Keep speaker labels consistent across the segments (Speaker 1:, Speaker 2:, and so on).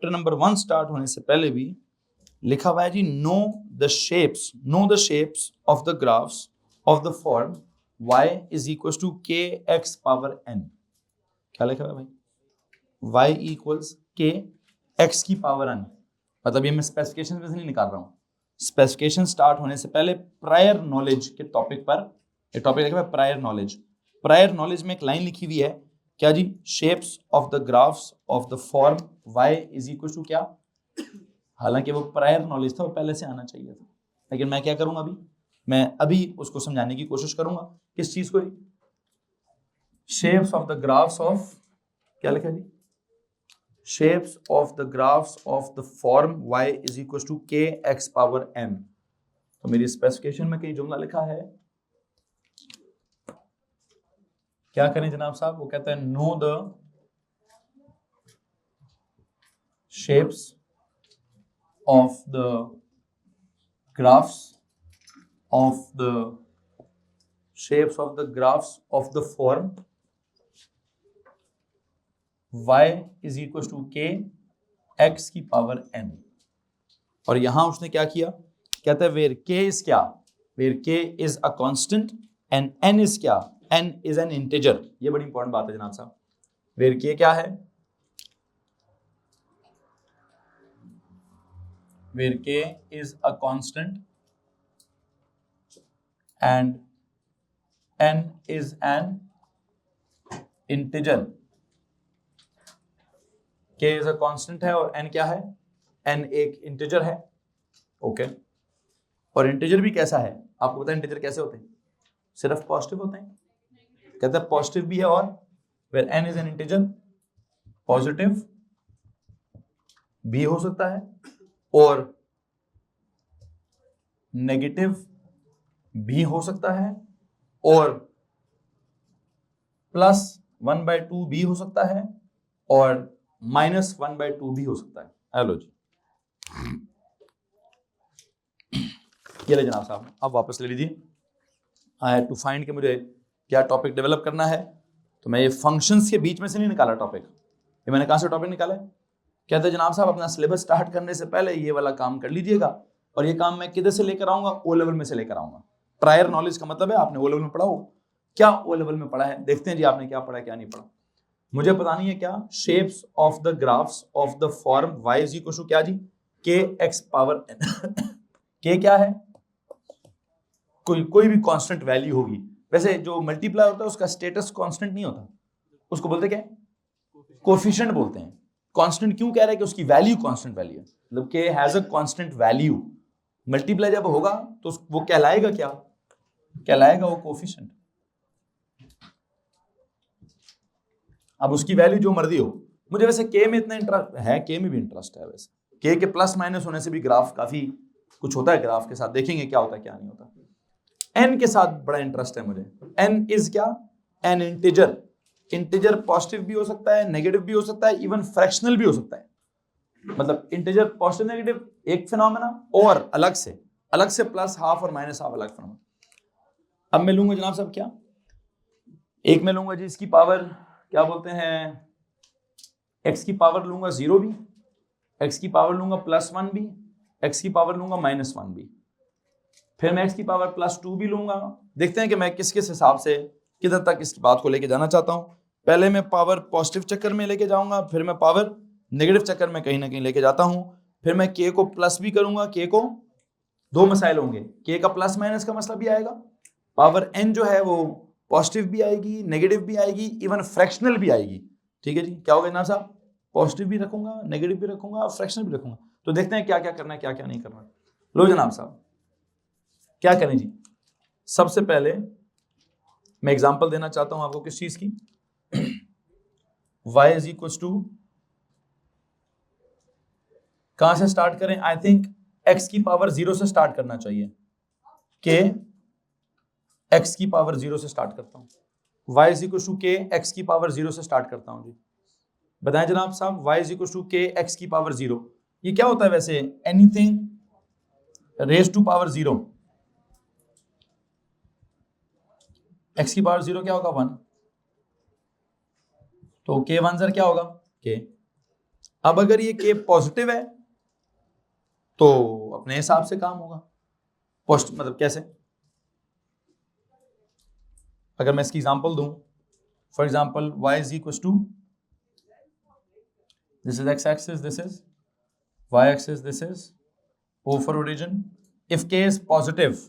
Speaker 1: Chapter number 1 start होने से पहले भी लिखा हुआ है जी, no the shapes of the graphs of the form y is equal to के एक्स पावर n। क्या लिखा हुआ है भाई? y इक्वल्स के एक्स की पावर n। मतलब ये मैं स्पेसिफिकेशन में से नहीं निकाल रहा हूँ, स्पेसिफिकेशन स्टार्ट होने से पहले प्रायर नॉलेज के टॉपिक पर, एक टॉपिक लिखा हुआ है प्रायर नॉलेज। प्रायर नॉलेज में एक लाइन लिखी हुई है, क्या जी? Shapes of the graphs of the form y is equal to क्या? हालांकि वो प्रायर नॉलेज था, वो पहले से आना चाहिए था, लेकिन मैं क्या करूंगा अभी, मैं अभी उसको समझाने की कोशिश करूंगा। किस चीज को? Shapes of the graphs of, क्या लिखा है जी? Shapes of the graphs of the form y is equal to के एक्स पावर m। तो मेरी स्पेसिफिकेशन में कई जुमला लिखा है, क्या करें जनाब साहब? वो कहता है know the shapes of the graphs of the shapes of the graphs of the form y is equal to के एक्स की पावर n। और यहां उसने क्या किया? कहता है वेयर k इज क्या? Where k is a constant and n is क्या? n is an integer. ये बड़ी इंपॉर्टेंट बात है जनाब साहब। वेयर k क्या है? Where k is a constant and n is an integer. k is a constant है और n क्या है? n एक इंटीजर है। ओके और इंटीजर भी कैसा है? आपको पता है इंटीजर कैसे होते हैं? सिर्फ पॉजिटिव होते हैं? कहते हैं पॉजिटिव भी है, और where n is an integer positive भी हो सकता है और नेगेटिव भी हो सकता है और +1/2 भी हो सकता है और -1/2 भी हो सकता है। हेलो जी, ये ले जनाब साहब, आप वापस ले लीजिए। आई हैड टू फाइंड कि मुझे क्या टॉपिक डेवलप करना है, तो मैं ये फंक्शंस के बीच में से नहीं निकाला टॉपिक। ये मैंने कहां से टॉपिक निकाला है? कहते हैं जनाब साहब अपना सिलेबस स्टार्ट करने से पहले ये वाला काम कर लीजिएगा, और ये काम मैं किधर से लेकर आऊंगा? ओ लेवल में से लेकर आऊंगा। प्रायर नॉलेज का मतलब है आपने ओ लेवल में पढ़ा हो। क्या ओ लेवल में पढ़ा है? देखते हैं जी आपने क्या पढ़ा क्या नहीं पढ़ा। मुझे पता नहीं है क्या। Shapes of the graphs of the form y is equal to क्या जी? के एक्स पावर n। के क्या है? कोई भी कांस्टेंट वैल्यू होगी। वैसे जो मल्टीप्लाई होता है उसका स्टेटस कांस्टेंट नहीं होता, उसको बोलते क्या है? कोफिशिएंट बोलते हैं। कांस्टेंट क्यों कह रहे हैं? कि उसकी वैल्यू कांस्टेंट वैल्यू है, मतलब के has a constant value. Multiply जब होगा तो वो कहलाएगा क्या? कहलाएगा वो कोफिशिएंट। अब उसकी वैल्यू जो मर्जी हो। मुझे वैसे के में इतना इंटरेस्ट है, के में भी इंटरेस्ट है वैसे। के प्लस माइनस होने से भी ग्राफ काफी कुछ होता है, ग्राफ के साथ देखेंगे क्या होता है क्या नहीं होता। एन के साथ बड़ा इंटरेस्ट है मुझे। एन इज क्या? N integer. इंटीजर पॉजिटिव भी हो सकता है, नेगेटिव भी हो सकता है, इवन फ्रैक्शनल भी हो सकता है। मतलब इंटीजर पॉजिटिव नेगेटिव एक फिनोमेना, और अलग से प्लस हाफ और माइनस हाफ अलग फिनोमेना। अब मैं लूंगा जनाब साहब क्या? एक मैं लूंगा जी इसकी पावर, क्या बोलते हैं, एक्स की पावर लूंगा 0 भी, एक्स की पावर लूंगा +1 भी, एक्स की पावर लूंगा -1 भी, फिर मैं एक्स की पावर +2 भी लूंगा। देखते हैं कि मैं किस किस हिसाब से किधर तक इस बात को लेके जाना चाहता हूं। पहले मैं पावर पॉजिटिव चक्कर में लेके जाऊंगा, फिर मैं पावर नेगेटिव चक्कर में कहीं ना कहीं लेके जाता हूं, फिर मैं के को प्लस भी करूंगा। के को दो मसाइल होंगे, के का प्लस माइनस का मसला भी आएगा, पावर एन जो है वो पॉजिटिव भी आएगी, नेगेटिव भी आएगी, इवन फ्रैक्शनल भी आएगी। ठीक है जी, क्या होगा जनाब साहब? पॉजिटिव भी रखूंगा, नेगेटिव भी रखूंगा, फ्रैक्शनल भी रखूंगा। तो देखते हैं क्या क्या करना है क्या क्या नहीं करना। लो जनाब साहब क्या करें जी? सबसे पहले मैं एग्जांपल देना चाहता हूं आपको किस चीज की। y इज इक्वल टू, कहां से स्टार्ट करें? आई थिंक x की पावर 0 से स्टार्ट करना चाहिए। के x की पावर 0 से स्टार्ट करता हूं। y is equal to k x की पावर 0 से स्टार्ट करता हूं जी। बताएं जनाब साहब, y is equal to k x की पावर 0, ये क्या होता है वैसे? Anything raise to power 0। x की पावर 0 क्या होगा? 1। तो k 1 सर क्या होगा? k। अब अगर ये k पॉजिटिव है तो अपने हिसाब से काम होगा। मतलब कैसे? अगर मैं इसकी एग्जांपल दूं, for example y is equal to, this is x axis, this is y axis, this is O for origin. If k is positive,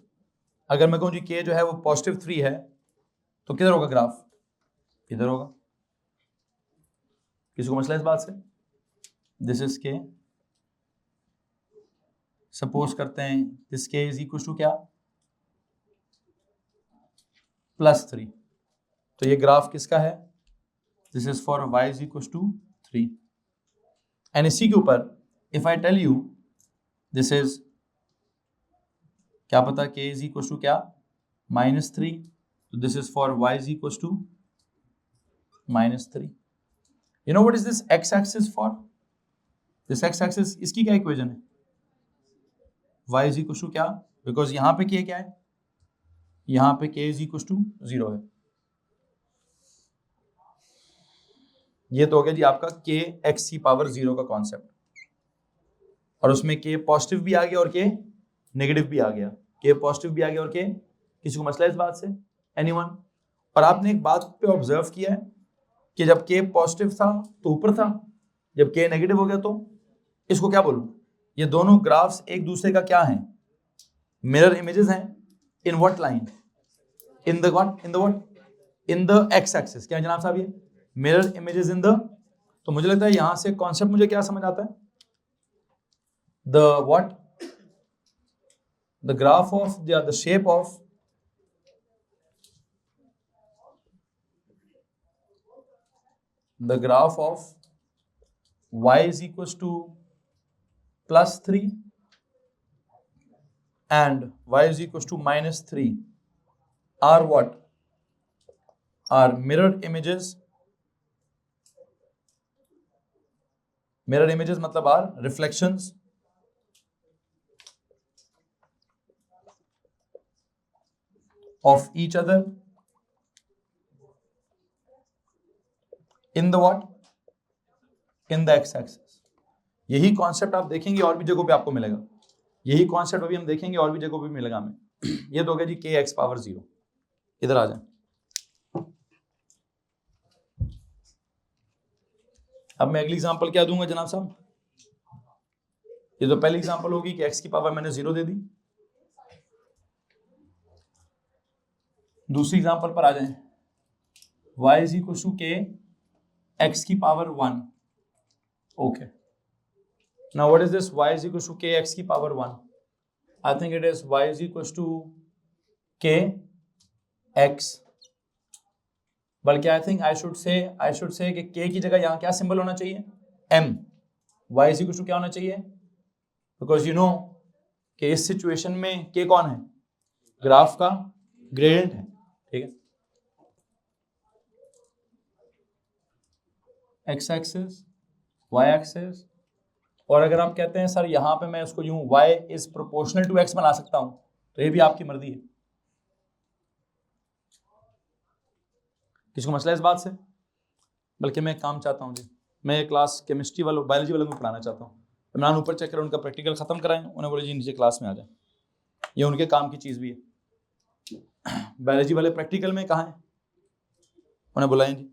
Speaker 1: अगर मैं कहूं जी k जो है वो पॉजिटिव 3 है तो किधर होगा ग्राफ? इधर होगा। किसी को मसला इस बात से? दिस इज k, सपोज करते हैं this k is equal to क्या? +3। तो ये ग्राफ किसका है? This is for y is equal to 3। And इसी के ऊपर if I tell you this is, क्या पता k इज इक्वल टू क्या? -3, तो this is for y is equal to -3। You know what is this x axis for? This x axis, इसकी क्या equation है? y इज इक्वल टू क्या? Because यहां पे k क्या है? यहां पे k इज इक्वल टू 0 है। ये तो हो गया जी आपका k x की पावर 0 का कॉन्सेप्ट, और उसमें k पॉजिटिव भी आ गया और k नेगेटिव भी आ गया, k पॉजिटिव भी आ गया और k, किसी को मसला इस बात से? एनीवन? और आपने एक बात पे ऑब्जर्व किया है कि जब k पॉजिटिव था तो ऊपर था, जब k नेगेटिव हो गया तो, इसको क्या बोलूं? ये दोनों ग्राफ्स एक दूसरे का क्या है? मिरर इमेजेस हैं। In what line? In the what? In the x axis. क्या जनाब साहब? ये मिरर इमेजेस इन द, तो मुझे लगता है यहां से कॉन्सेप्ट मुझे क्या समझ आता है? The what? The graph of the shape of the graph of y is equals to +3 and y is equals to -3 are what? Are mirror images. Mirror images मतलब are reflections of each other in the what? In the x axis. यही concept आप देखेंगे और भी जगहों पे आपको मिलेगा, यही कॉन्सेप्ट अभी हम देखेंगे और भी जगहों पे मिलेगा हमें। ये तो हो गया जी k x पावर 0। इधर आ जाए, अब मैं अगली एग्जांपल क्या दूंगा जनाब साहब? ये तो पहली एग्जांपल होगी कि x की पावर मैंने 0 दे दी। दूसरी एग्जांपल पर आ जाएं, y is equal to k x की power 1। Okay, now what is this? y is equal to k x की power 1। I think it is y is equal to k x, बल्कि I think I should say कि k की जगह यहां क्या symbol होना चाहिए? m। y is equal to क्या होना चाहिए? बिकॉज यू नो कि इस सिचुएशन में k कौन है? ग्राफ का ग्रेडियंट है, ठीक है? x एक्सिस, y एक्सिस, और अगर आप कहते हैं सर यहां पे मैं इसको यूं y is proportional to x बना सकता हूं, तो ये भी आपकी मर्जी है। किसको मसला इस बात से? बल्कि मैं एक काम चाहता हूं जी, मैं एक क्लास केमिस्ट्री वालों, बायोलॉजी वालों को पढ़ाना चाहता हूँ। इमरान ऊपर चेक करें, उनका प्रैक्टिकल खत्म कराएं, उन्हें बोले जी नीचे क्लास में आ जाए, ये उनके काम की चीज़ भी है। बायोलॉजी वाले प्रैक्टिकल में कहाँ हैं? उन्हें बुलाएं जी।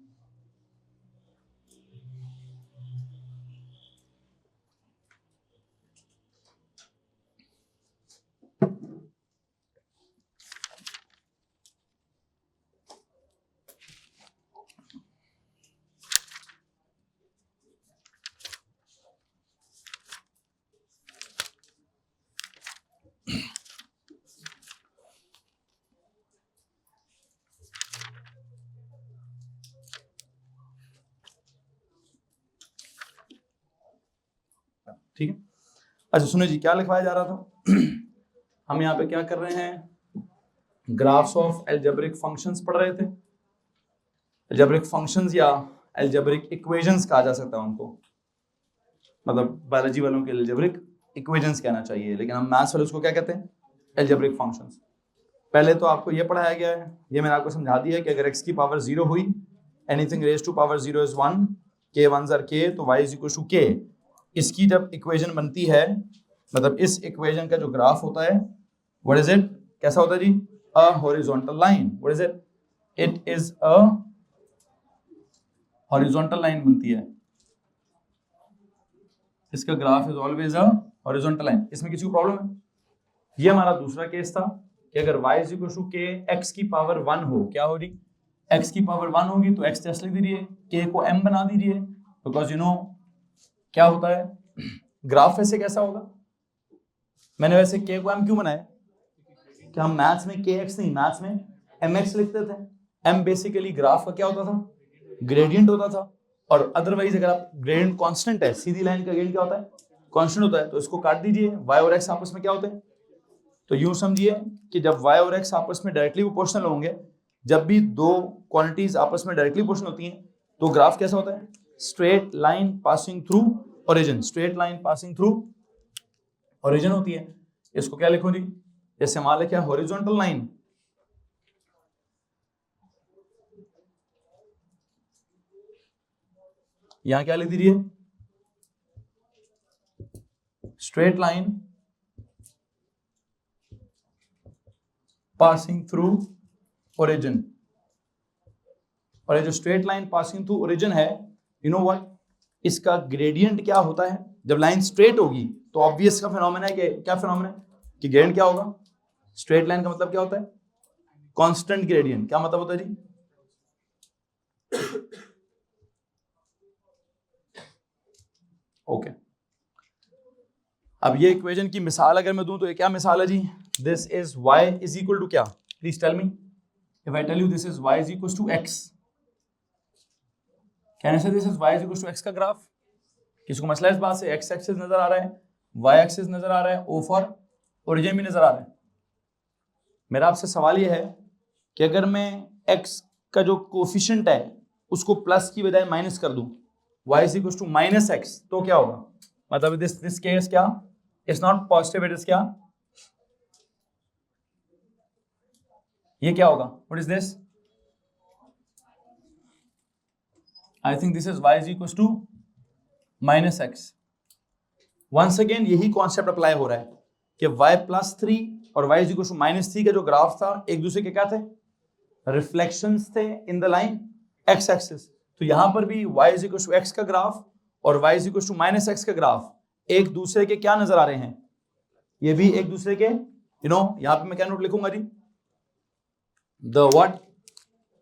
Speaker 1: ठीक है, अच्छा सुनो जी, क्या लिखवाया जा रहा था? हम यहाँ पे क्या कर रहे हैं? ग्राफ्स ऑफ एल्जेब्रिक फंक्शंस पढ़ रहे थे। एल्जेब्रिक फंक्शंस या एल्जेब्रिक इक्वेशंस कहा जा सकता है उनको, मतलब बायोलॉजी वालों के एल्जेब्रिक इक्वेशंस कहना चाहिए, लेकिन हम मैथ्स वाले उसको क्या कहते हैं? Algebraic functions. पहले तो आपको ये पढ़ाया गया है, ये मैंने आपको समझा दिया है कि अगर x की पावर 0 हुई, anything raise to power 0 is 1, k 1s are k, तो y is equal to k, इसकी जब इक्वेशन बनती है, मतलब इस इक्वेशन का जो ग्राफ होता है, व्हाट इज इट, कैसा होता है जी, a horizontal line, what is it, it is a horizontal line बनती है, इसका graph is always a horizontal line. इसमें किसी को प्रॉब्लम है? ये हमारा दूसरा केस था कि अगर y is equal to k x की पावर 1 हो, क्या होगी, x की पावर 1 होगी तो x जस्ट लिख दीजिए, k को m बना दीजिए, बिकॉज यू नो क्या होता है, ग्राफ वैसे कैसा होगा, मैंने वैसे k को m क्यों बनाया, कि हम मैथ्स में kx नहीं, मैथ्स में mx लिखते थे। m बेसिकली ग्राफ का क्या होता था, ग्रेडियंट होता था, और अदरवाइज अगर आप ग्रेडियंट कांस्टेंट है, सीधी लाइन का ग्रेडियंट क्या होता है, कांस्टेंट होता है, तो इसको काट दीजिए, y और x आपस में क्या होते हैं, तो यूं समझिए कि जब y और x आपस में डायरेक्टली प्रोपोर्शनल होंगे, जब भी दो क्वांटिटीज आपस में डायरेक्टली प्रोपोर्शनल होती हैं तो ग्राफ कैसा होता है, straight line passing through origin, straight line passing through origin होती है। इसको क्या लिखो जी, जैसे मान लिया हॉरिजॉन्टल लाइन, यहां क्या लिख दीजिए, straight line passing through origin, और ये जो straight line passing through origin है, यू नो व्हाट, इसका ग्रेडियंट क्या होता है, जब लाइन स्ट्रेट होगी तो ऑब्वियस का फिनोमेना है कि क्या फिनोमेना है कि ग्रेडियंट क्या होगा, स्ट्रेट लाइन का मतलब क्या होता है, कांस्टेंट ग्रेडियंट। क्या मतलब होता है जी, ओके। अब ये इक्वेशन की मिसाल अगर मैं दूं तो ये क्या मिसाल है जी, this is y is equal to क्या, please tell me, if I tell you this is y is equal to x, can I say this is y is equal to x का ग्राफ, किसको मसला इस बात से, x axis नजर आ रहा है, y एक्सिस नजर आ रहा है, o फॉर ओरिजिन भी नजर आ रहा है। मेरा आपसे सवाल ये है कि अगर मैं x का जो कोफिशिएंट है उसको प्लस की बजाय माइनस कर दूं, y is equal to minus x, तो क्या होगा, मतलब दिस केस क्या, it's not positive, it is क्या, ये क्या होगा, what is this, I think this is y is equal to minus x. Once again यही कॉन्सेप्ट अप्लाई हो रहा है कि y प्लस 3 और y is equal to minus 3 का जो ग्राफ था एक दूसरे के क्या थे, रिफ्लेक्शंस थे in the line x axis. तो यहां पर भी y is equal to x का ग्राफ और y is equal to minus x का ग्राफ एक दूसरे के क्या नजर आ रहे हैं, ये भी एक दूसरे के, यू नो, यहां पे मैं क्या नोट लिखूंगा जी, the what,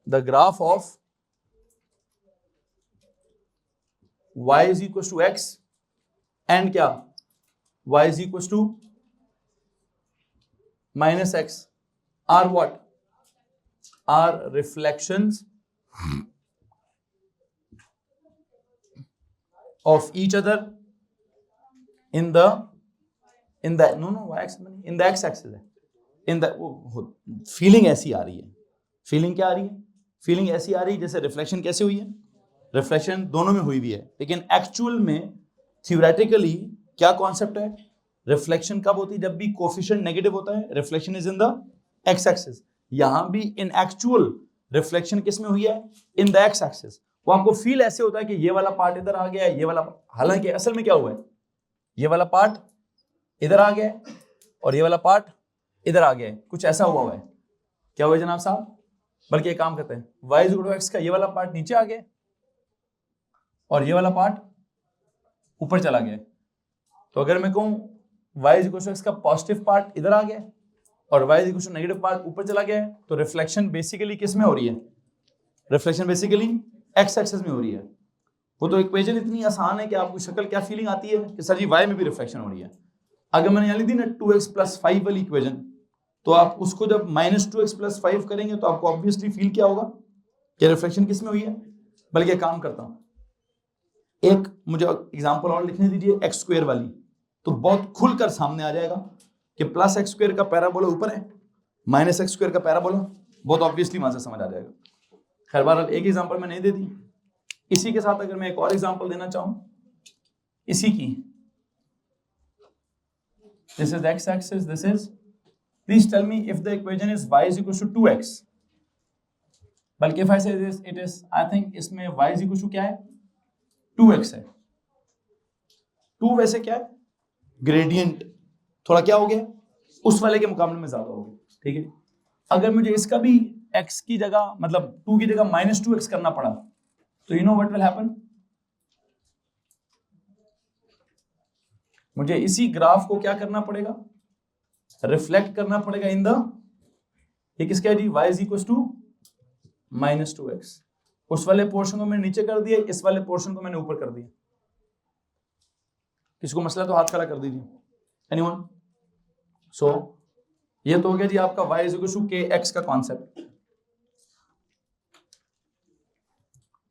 Speaker 1: the graph of y is equal to x and क्या, y is equal to minus x are what, are reflections of each other in the in the x axis है, in the feeling ऐसी आ रही है, feeling क्या आ रही है, feeling ऐसी आ रही है जैसे रिफ्लेक्शन कैसे हुई है, रिफ्लेक्शन दोनों में हुई भी है, लेकिन एक्चुअल में थ्योरेटिकली क्या कॉन्सेप्ट है, रिफ्लेक्शन कब होती है, जब भी कोफिशिएंट नेगेटिव होता है, reflection is in the x axis. यहां भी इन एक्चुअल रिफ्लेक्शन किस में हुई है, इन द एक्स एक्सिस। वो आपको फील ऐसे होता है कि ये वाला पार्ट इधर आ गया है, ये वाला, हालांकि असल में क्या हुआ है, ये वाला पार्ट इधर आ गया है और ये वाला पार्ट इधर आ गया है, कुछ ऐसा हुआ है, क्या हुआ जनाब साहब, बल्कि एक काम करते हैं, y is equal to x का ये वाला पार्ट नीचे आ गया और ये वाला पार्ट ऊपर चला गया। तो अगर मैं कहूं y is equal to x का पॉजिटिव पार्ट इधर आ गया और y is equal to negative part ऊपर चला गया, तो रिफ्लेक्शन बेसिकली किस में हो रही है, रिफ्लेक्शन बेसिकली एक्स एक्सिस में हो रही है। वो तो इक्वेशन इतनी आसान है कि आपको शक्ल क्या फीलिंग आती है कि सर जी y में भी रिफ्लेक्शन हो रही है। अगर मैंने यहाँ लिख दी ना 2x प्लस 5 वाली इक्वेशन, तो आप उसको जब माइनस 2x प्लस 5 करेंगे तो आपको ऑब्वियसली फील क्या होगा कि रिफ्लेक्शन किस में हुई है। बल्कि काम करता हूं, एक मुझे एग्जांपल और लिखने दीजिए x स्क्वायर वाली, तो बहुत खुलकर सामने आ जाएगा कि प्लस एक्स स्क्वायर का पैराबोला ऊपर है, माइनस एक्स स्क्वायर का पैराबोला, बहुत ऑब्वियसली वहां से समझ आ जाएगा। खैर बहरहाल एक एग्जांपल मैं नहीं दे दी, इसी के साथ अगर मैं एक और एग्जांपल देना चाहूं इसी की, this is x axis, this is, please tell me if the equation is y is equal to 2x, बल्कि if I say this it is, I think इसमें y is equal to क्या है, 2x है। 2 वैसे क्या है, gradient थोड़ा क्या हो गया, उस वाले के मुकाबले में ज्यादा हो गया, ठीक है। अगर मुझे इसका भी x की जगह मतलब 2 की जगह -2x करना पड़ा तो you know what will happen, मुझे इसी ग्राफ को क्या करना पड़ेगा, रिफ्लेक्ट करना पड़ेगा इन द, ये किसका है जी, y is equal to -2x। उस वाले पोर्शन को मैंने नीचे कर दिया, इस वाले पोर्शन को मैंने ऊपर कर दिया। किसको मसला तो हाथ खड़ा कर दीजिए, एनीवन। सो ये तो हो गया जी आपका y is equal to kx का कॉन्सेप्ट।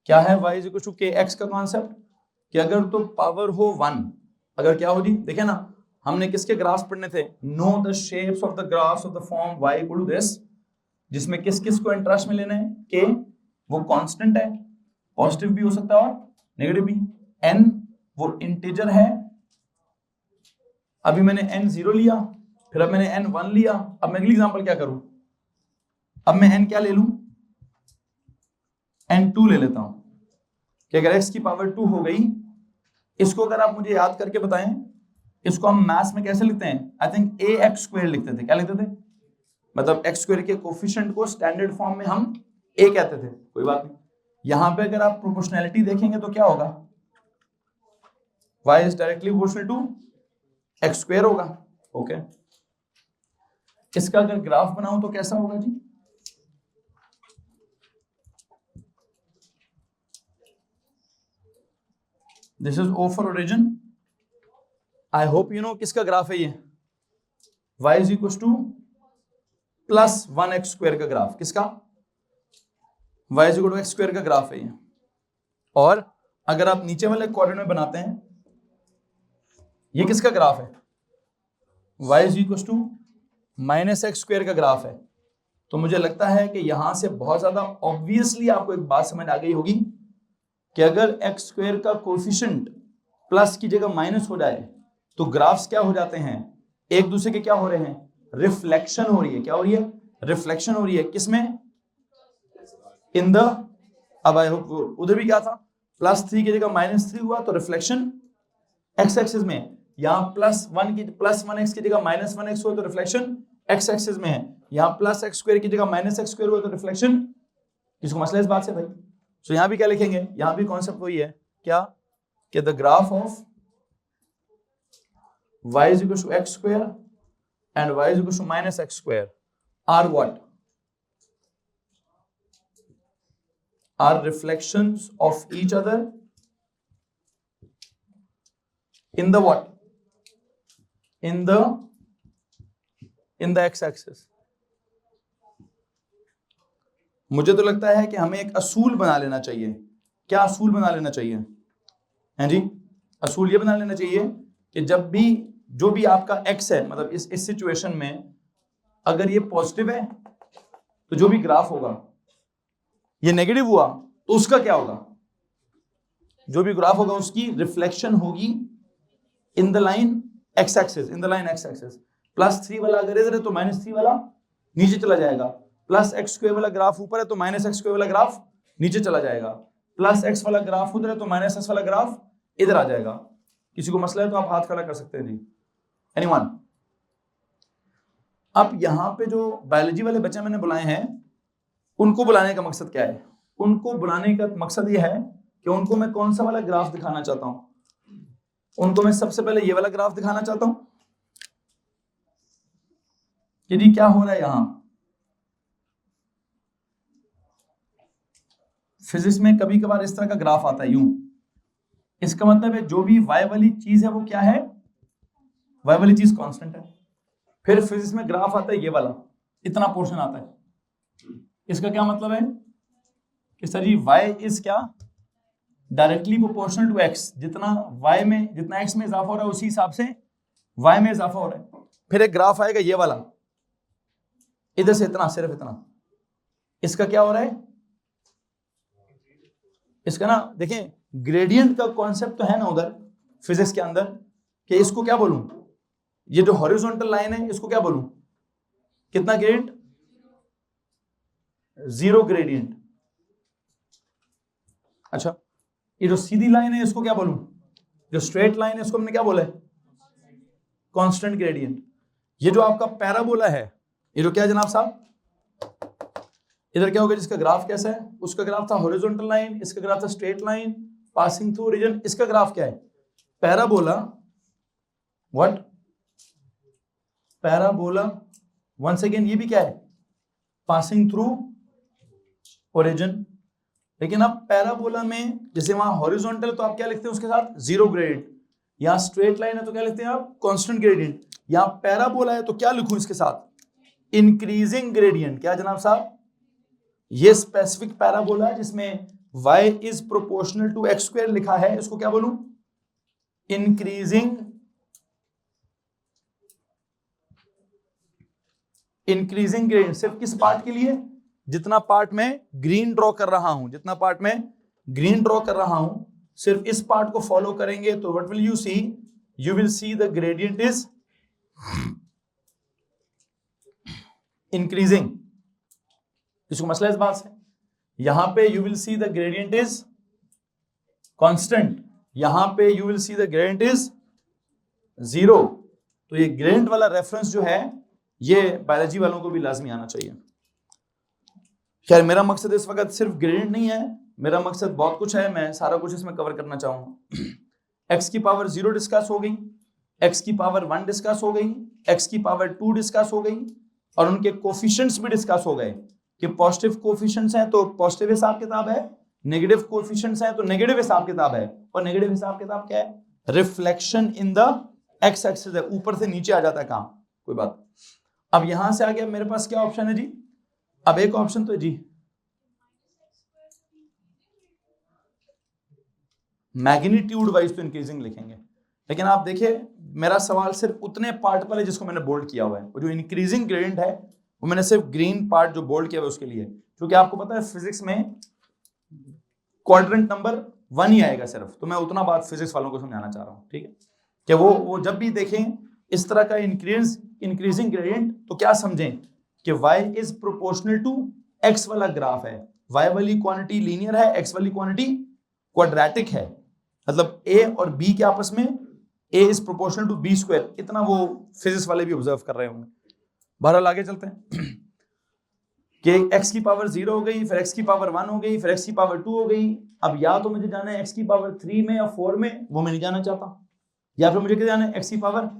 Speaker 1: क्या है y is equal to kx का कॉन्सेप्ट, कि अगर तो पावर हो 1, अगर क्या हो जी, देखिए ना हमने किसके ग्राफ्स पढ़ने थे, know the shapes of the graphs of the form y equal to this, जिसमें किस किस को इंटरेस्ट में लेना है, k वो कांस्टेंट है, पॉजिटिव भी हो सकता है और नेगेटिव भी, n वो इंटीजर है, अभी मैंने n 0 लिया, फिर अब मैंने n 1 लिया, अब मैं अगली एग्जांपल क्या करूं, अब मैं n क्या ले लूं, n 2 ले लेता हूं, कि अगर x की पावर 2 हो गई, इसको अगर आप मुझे याद करके बताएं, इसको हम मैथ्स में कैसे लिखते हैं, आई थिंक ax स्क्वायर लिखते थे, क्या लिखते थे, मतलब x स्क्वायर के कोफिशिएंट को स्टैंडर्ड फॉर्म में हम a कहते थे, कोई बात नहीं। यहां पे अगर आप प्रोपोर्शनैलिटी देखेंगे तो क्या होगा, y is directly proportional to x square होगा, ओके। इसका अगर ग्राफ बनाऊं तो कैसा होगा जी, this is O for origin, I hope you know किसका ग्राफ है ये, y is equal to plus 1x square का ग्राफ, किसका, y is equal to x square का ग्राफ है ये। और अगर आप नीचे वाले क्वाड्रेंट में बनाते हैं, ये किसका ग्राफ है, y is equal to -x square का ग्राफ है। तो मुझे लगता है कि यहां से बहुत ज्यादा ऑब्वियसली आपको एक बात समझ आ गई होगी कि अगर x स्क्वायर का कोएफिशिएंट प्लस की जगह माइनस हो जाए तो ग्राफ्स क्या हो जाते हैं, एक दूसरे के क्या हो रहे हैं, रिफ्लेक्शन हो रही है, क्या हो रही है, रिफ्लेक्शन हो रही है, किसमें, इन द, अब आई होप उधर भी क्या था, +3 की जगह -3 हुआ तो रिफ्लेक्शन x एक्सिस में, यहां +1x की जगह -1x हुआ तो रिफ्लेक्शन x एक्सिस में है, यहां +x स्क्वायर की जगह -x स्क्वायर हुआ तो रिफ्लेक्शन, किसको मसला इस बात से भाई। सो यहां भी क्या लिखेंगे, यहां भी कॉन्सेप्ट वही है, क्या, कि the graph of y is equal to x square and y is equal to -x square are what, are reflections of each other in the what, in the x axis। मुझे तो लगता है कि हमें एक असूल बना लेना चाहिए, क्या असूल बना लेना चाहिए, हैं जी, असूल ये बना लेना चाहिए कि जब भी जो भी आपका x है, मतलब इस सिचुएशन में अगर ये पॉजिटिव है तो जो भी ग्राफ होगा, ये नेगेटिव हुआ तो उसका क्या होगा, जो भी ग्राफ होगा उसकी रिफ्लेक्शन होगी इन the line x axis, in the line x axis. +3 वाला अगर इधर है तो -3 वाला नीचे चला जाएगा, +x स्क्वायर वाला ग्राफ ऊपर है तो -x स्क्वायर वाला ग्राफ नीचे चला जाएगा, +x वाला ग्राफ उधर है तो -x वाला ग्राफ इधर आ जाएगा। किसी को मसला है तो आप हाथ खड़ा कर सकते हैं जी, एनीवन। अब यहां पे जो बायोलॉजी वाले बच्चे मैंने बुलाए हैं, उनको बुलाने का मकसद क्या है, उनको बुलाने का मकसद ये है कि उनको मैं कौन सा वाला ग्राफ दिखाना चाहता हूं, उनको मैं सबसे पहले ये वाला ग्राफ दिखाना चाहता हूं कि जी क्या हो रहा है यहां। फिजिक्स में कभी कभार इस तरह का ग्राफ आता है यूं, इसका मतलब है जो भी y वाली चीज है वो क्या है, y वाली चीज कांस्टेंट है। फिर फिजिक्स में ग्राफ आता है ये वाला, इतना पोर्शन आता है, इसका क्या मतलब है कि सर जी y इज क्या, डायरेक्टली प्रोपोर्शनल टू x, जितना y में, जितना x में इजाफा हो रहा है उसी हिसाब से y में इजाफा हो रहा है। फिर एक ग्राफ आएगा ये वाला, इधर से इतना, सिर्फ इतना, इसका क्या हो रहा है, इसका ना देखें ग्रेडियंट का कॉन्सेप्ट तो है ना उधर फिजिक्स के अंदर, कि इसको क्या बोलूं, ये जो हॉरिजॉन्टल लाइन है इसको क्या बोलूं, कितना ग्रेडियंट, 0 ग्रेडियंट। अच्छा, ये जो सीधी लाइन है इसको क्या बोलूं, जो स्ट्रेट लाइन है इसको हमने क्या बोला है, कांस्टेंट ग्रेडियंट। ये जो आपका पैराबोला है, ये जो क्या है जनाब साहब, इधर क्या होगा, जिसका ग्राफ कैसा है, उसका ग्राफ था हॉरिजॉन्टल लाइन, इसका ग्राफ था straight line passing through region. इसका ग्राफ क्या है, parabola, what, parabola. Once again ये भी क्या है, पासिंग थ्रू ओरिजिन। लेकिन अब पैराबोला में जैसे वहां हॉरिजॉन्टल तो आप क्या लिखते हैं उसके साथ, जीरो ग्रेडियंट। यहां स्ट्रेट लाइन है तो क्या लिखते हैं आप, कांस्टेंट ग्रेडियंट। यहां पैराबोला है तो क्या लिखूं इसके साथ, इंक्रीजिंग ग्रेडियंट। क्या जनाब साहब, ये स्पेसिफिक पैराबोला है जिसमें y is proportional to x square लिखा है, इसको क्या बोलूं, इंक्रीजिंग ग्रेडियंट। सिर्फ किस पार्ट के लिए, जितना पार्ट में ग्रीन ड्रॉ कर रहा हूं, जितना पार्ट में ग्रीन ड्रॉ कर रहा हूं, सिर्फ इस पार्ट को फॉलो करेंगे तो what will you see, you will see the gradient is increasing. इसको मसला इस बात से, यहां पे you will see the gradient is constant, यहां पे you will see the gradient is zero. तो ये ग्रेडियंट वाला रेफरेंस जो है ये बायोलॉजी वालों को भी लाजमी आना चाहिए। खैर मेरा मकसद इस वक्त सिर्फ ग्रेडियंट नहीं है, मेरा मकसद बहुत कुछ है, मैं सारा कुछ इसमें कवर करना चाहूंगा। एक्स की पावर 0 डिस्कस हो गई, एक्स की पावर 1 डिस्कस हो गई, एक्स की पावर 2 डिस्कस हो गई, और उनके कोफिशिएंट्स भी डिस्कस हो गए कि पॉजिटिव कोफिशिएंट्स हैं तो पॉजिटिव हिसाब किताब है, नेगेटिव कोफिशिएंट्स हैं तो नेगेटिव हिसाब किताब है। और नेगेटिव हिसाब किताब क्या है, reflection in the x axis है, ऊपर से नीचे आ जाता है काम, कोई बात। अब यहां से आ गया मेरे पास क्या ऑप्शन है जी, अब एक ऑप्शन तो है जी मैग्नीट्यूड वाइज तो इंक्रीजिंग लिखेंगे, लेकिन आप देखिए मेरा सवाल सिर्फ उतने पार्ट पर है जिसको मैंने बोल्ड किया हुआ है, वो जो इंक्रीजिंग ग्रेडियंट है वो मैंने सिर्फ ग्रीन पार्ट जो बोल्ड किया हुआ है उसके लिए, क्योंकि आपको पता है फिजिक्स में क्वाड्रेंट नंबर 1 ही आएगा सिर्फ, तो मैं उतना बात फिजिक्स वालों को समझाना चाह रहा हूं, ठीक है। कि वो जब भी देखें इस तरह का इंक्रीजिंग ग्रेडियंट तो क्या समझें कि y is proportional to x वाला ग्राफ है, y वाली क्वांटिटी लीनियर है, x वाली क्वांटिटी क्वाड्रेटिक है, मतलब a और b के आपस में a is proportional to b square, इतना वो फिजिक्स वाले भी ऑब्जर्व कर रहे होंगे। बहरहाल आगे चलते हैं कि x की पावर 0 हो गई, फिर x की पावर 1 हो गई, फिर x की पावर 2 हो गई। अब या तो मुझे जाना है x की पावर 3 में या 4 में, वो मैं नहीं जाना चाहता, या फिर मुझे क्या जाना है x की पावर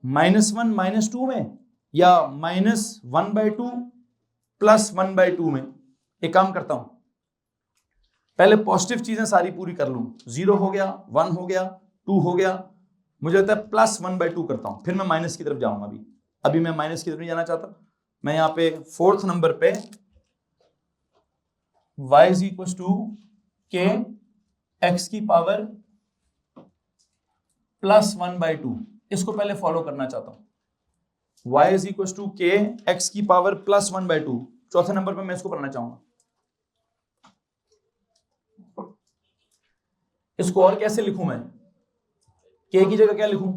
Speaker 1: -1 -2 में, या -1/2 +1/2 में। एक काम करता हूं, पहले पॉजिटिव चीजें सारी पूरी कर लूं, 0 हो गया, 1 हो गया, 2 हो गया, मुझे लगता है +1/2 करता हूं, फिर मैं माइनस की तरफ जाऊंगा। अभी मैं माइनस की तरफ नहीं जाना चाहता, मैं यहां पे 4th नंबर पे y is equal to k x की पावर +1/2, इसको पहले फॉलो करना चाहता हूं। y is equal to k x की पावर +1/2, चौथे नंबर पे मैं इसको पढ़ना चाहूंगा। इसको और कैसे लिखूं मैं, k की जगह क्या लिखूं,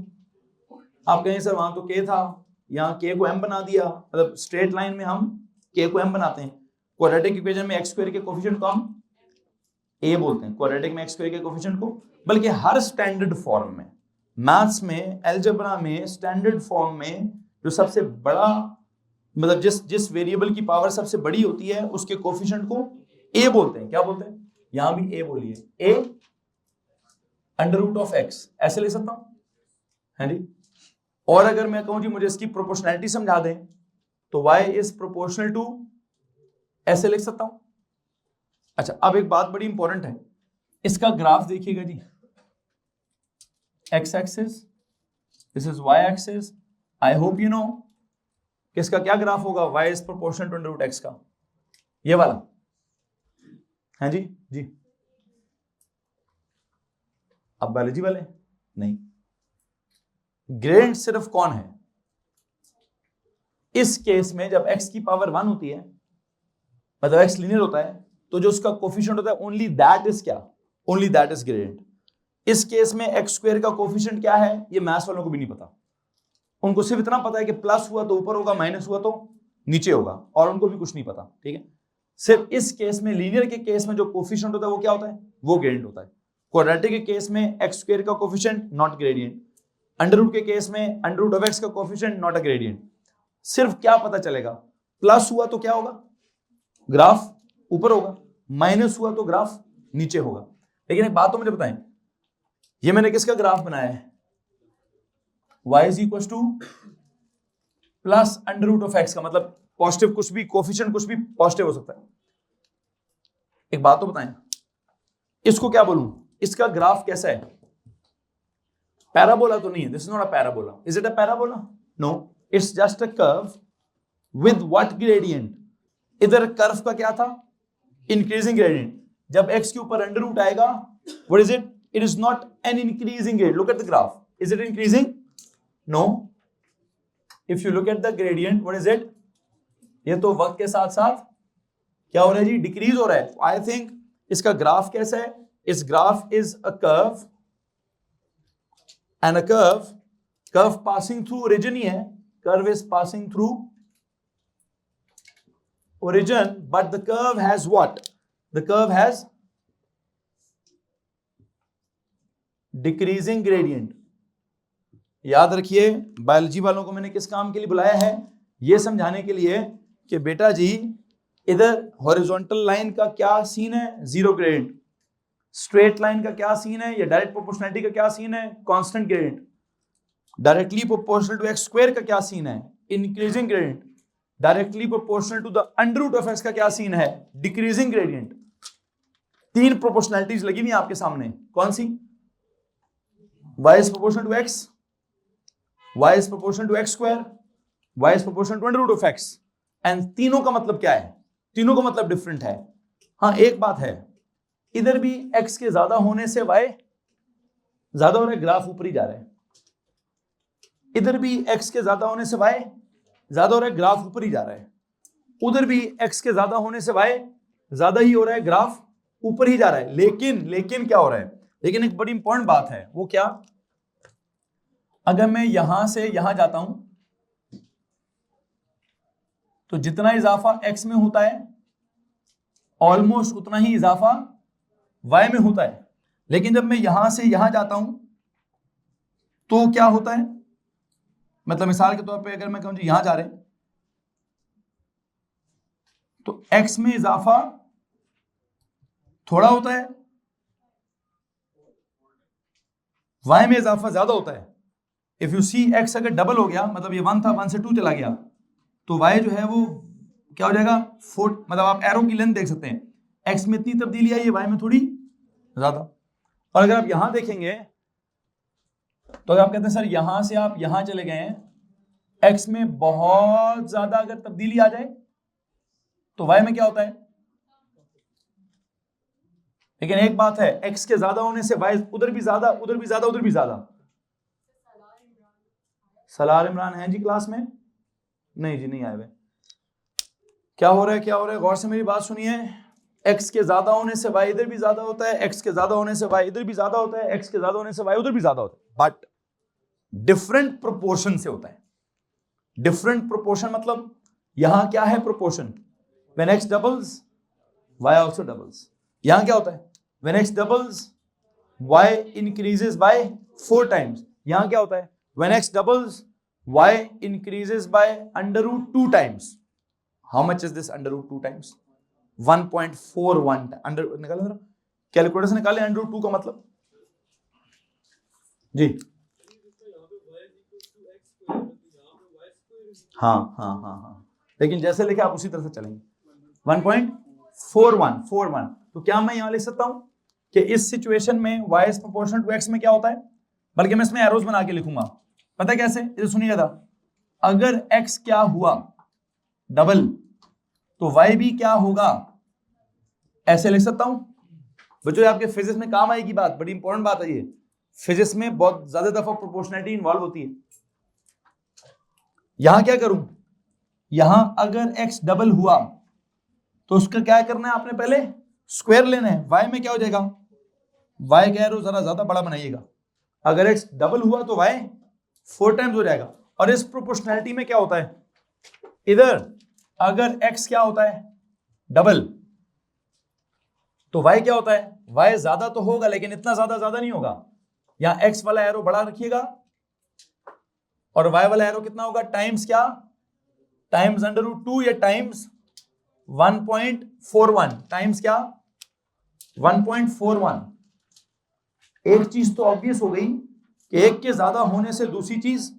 Speaker 1: आप कहें सर वहां तो k था, यहाँ k को m बना दिया, मतलब स्ट्रेट लाइन में हम k को m बनाते हैं, क्वाड्रेटिक इक्वेशन में x स्क्वायर के कोफिशिएंट को हम a बोलते हैं, क्वाड्रेटिक में x स्क्वायर के कोफिशिएंट को, बल्कि हर स्टैंडर्ड फॉर्म में, मैथ्स में, अलजेब्रा में, स्टैंडर्ड फॉर्म में जो सबसे बड़ा, मतलब जिस वेरिएबल की पावर सबसे बड़ी होती है उसके कोफिशिएंट को a बोलते हैं। क्या बोलते हैं, यहां भी a बोलिए, a √x, ऐसे ले सकता हूं, है जी। और अगर मैं कहूं जी मुझे इसकी प्रोपोर्शनैलिटी समझा दें तो y इज प्रोपोर्शनल टू, ऐसे लिख सकता हूं। अच्छा, अब एक बात बड़ी इंपॉर्टेंट है, इसका ग्राफ देखिएगा जी, x axis, this is y axis. I hope you know कि इसका क्या ग्राफ होगा, y is proportional to √x का, ये वाला है जी। जी अब बायोलॉजी वाले नहीं, ग्रेडियंट सिर्फ कौन है इस केस में, जब x की पावर 1 होती है, मतलब x लीनियर होता है, तो जो उसका कोफिशिएंट होता है ओनली दैट इज क्या, ओनली दैट इज ग्रेडियंट। इस केस में x स्क्वायर का कोफिशिएंट क्या है ये मैथ्स वालों को भी नहीं पता, उनको सिर्फ इतना पता है कि प्लस हुआ तो ऊपर होगा, माइनस हुआ तो नीचे होगा, और उनको भी कुछ नहीं पता, ठीक है। सिर्फ इस केस में, लीनियर के केस में जो कोफिशिएंट होता है वो क्या होता है, वो ग्रेडियंट होता है। क्वाड्रेटिक के केस में एक्स स्क्वायर का coefficient not gradient, under root के केस में अंडर रूट ऑफ एक्स का कोफिशिएंट नॉट अ ग्रेडियंट। सिर्फ क्या पता चलेगा, प्लस हुआ तो क्या होगा, ग्राफ ऊपर होगा, माइनस हुआ तो ग्राफ नीचे होगा। लेकिन एक बात तो मुझे बताएं, ये मैंने किसका ग्राफ बनाया है, y is equal to plus under root of x का, मतलब पॉजिटिव कुछ भी, कोफिशिएंट कुछ भी पॉजिटिव हो सकता है। एक बात तो बताएं, इसको क्या बोलूं, इसका ग्राफ कैसा है, पैराबोला तो नहीं है, this is not a parabola, is it a parabola, no, it's just a curve with what gradient, इधर कर्व का क्या था, इंक्रीजिंग ग्रेडियंट, जब x के ऊपर अंडर रूट आएगा, what is it, it is not an increasing gradient, look at the graph, is it increasing, no, if you look at the gradient, what is it, ये तो वक्त के साथ साथ क्या हो रहा है जी, डिक्रीज हो रहा है। आई थिंक इसका ग्राफ कैसा है, इस graph is a curve and a curve passing through origin ही है, curve is passing through origin, but the curve has what, the curve has decreasing gradient। याद रखिए, बायोलॉजी वालों को मैंने किस काम के लिए बुलाया है, ये समझाने के लिए कि बेटा जी इधर हॉरिजॉन्टल लाइन का क्या सीन है, जीरो ग्रेडियंट, स्ट्रेट लाइन का क्या सीन है, या डायरेक्ट प्रोपोर्शनलिटी का क्या सीन है, constant gradient, directly proportional to x square का क्या सीन है, increasing gradient, directly proportional to the under root of x का क्या सीन है, डिक्रीजिंग ग्रेडियंट। तीन प्रोपोर्शनलिटीज लगी हुई आपके सामने, कौन सी, y is proportional to x, y is proportional to x square, y is proportional to under root of x, and तीनों का मतलब क्या है, तीनों का मतलब डिफरेंट है। हाँ एक बात है, इधर भी x के ज्यादा होने से y ज्यादा हो रहा है, ग्राफ ऊपर ही जा रहा है, इधर भी x के ज्यादा होने से y ज्यादा हो रहा है, ग्राफ ऊपर ही जा रहा है, उधर भी x के ज्यादा होने से y ज्यादा ही हो रहा है, ग्राफ ऊपर ही जा रहा है। लेकिन क्या हो रहा है, लेकिन एक बड़ी इंपॉर्टेंट बात है, वो क्या, अगर मैं यहां से यहां जाता हूं तो जितना इजाफा x में होता है ऑलमोस्ट उतना ही इजाफा y में होता है, लेकिन जब मैं यहां से यहां जाता हूं तो क्या होता है, मतलब मिसाल के तौर पे अगर मैं कहूं जी यहां जा रहे हैं तो x में इजाफा थोड़ा होता है, y में इजाफा ज्यादा होता है। इफ यू सी x अगर डबल हो गया, मतलब ये 1 था 1 से 2 चला गया, तो y जो है वो क्या हो जाएगा 4, मतलब आप एरो की लेंथ देख सकते हैं, x में इतनी तब्दीली आई है, y में थोड़ी ज्यादा। और अगर आप यहां देखेंगे तो अगर आप कहते हैं सर यहां से आप यहां चले गए हैं, x में बहुत ज्यादा अगर तब्दीली आ जाए तो y में क्या होता है, लेकिन एक बात है, x के ज्यादा होने से y उधर भी ज्यादा, उधर भी ज्यादा, उधर भी ज्यादा। सलार इमरान है जी क्लास में, नहीं जी नहीं आए हुए। क्या हो रहा है, क्या हो रहा है, गौर से मेरी बात सुनिए, x के ज्यादा होने से y इधर भी ज्यादा होता है, x के ज्यादा होने से y इधर भी ज्यादा होता है, x के ज्यादा होने से y उधर भी ज्यादा होता है, बट डिफरेंट प्रोपोर्शन से होता है। डिफरेंट प्रोपोर्शन मतलब यहां क्या है proportion, when x doubles y also doubles. यहां क्या होता है, when x doubles y increases by 4 times. यहां क्या होता है, when x doubles y increases by under root 2 times. How much is this under root 2 times? 1.41 under निकालो जरा, कैलकुलेटर से निकाले अंडर रूट 2 का मतलब जी। हाँ, लेकिन जैसे लिखे आप उसी तरह से चलेंगे। 1.41 तो क्या मैं यहां लिख सकता हूं कि इस सिचुएशन में y is proportional to x में क्या होता है, बल्कि मैं इसमें एरोज बना के लिखूंगा, पता है कैसे, इसे सुनिएगा, अगर x क्या हुआ डबल तो y भी क्या होगा, ऐसे लिख सकता हूं बच्चों। आपके फिजिक्स में काम आएगी बात, बड़ी इंपॉर्टेंट बात है ये, फिजिक्स में बहुत ज्यादा दफा प्रोपोर्शनलिटी इन्वॉल्व होती है। यहां क्या करूं, यहां अगर x डबल हुआ तो उसका क्या करना है, आपने पहले स्क्वायर लेना है, y में क्या हो जाएगा, y का एरो जरा ज्यादा बड़ा बनाइएगा, अगर x डबल हुआ तो y 4 टाइम्स हो जाएगा। और इस प्रोपोर्शनैलिटी में क्या होता है, इधर अगर x क्या होता है डबल तो y क्या होता है, y ज्यादा तो होगा लेकिन इतना ज्यादा नहीं होगा। यहां x वाला एरो बड़ा रखिएगा और y वाला एरो कितना होगा, टाइम्स क्या, टाइम्स √2 या टाइम्स 1.41, टाइम्स क्या 1.41। एक चीज तो ऑब्वियस हो गई कि एक के ज्यादा होने से दूसरी चीज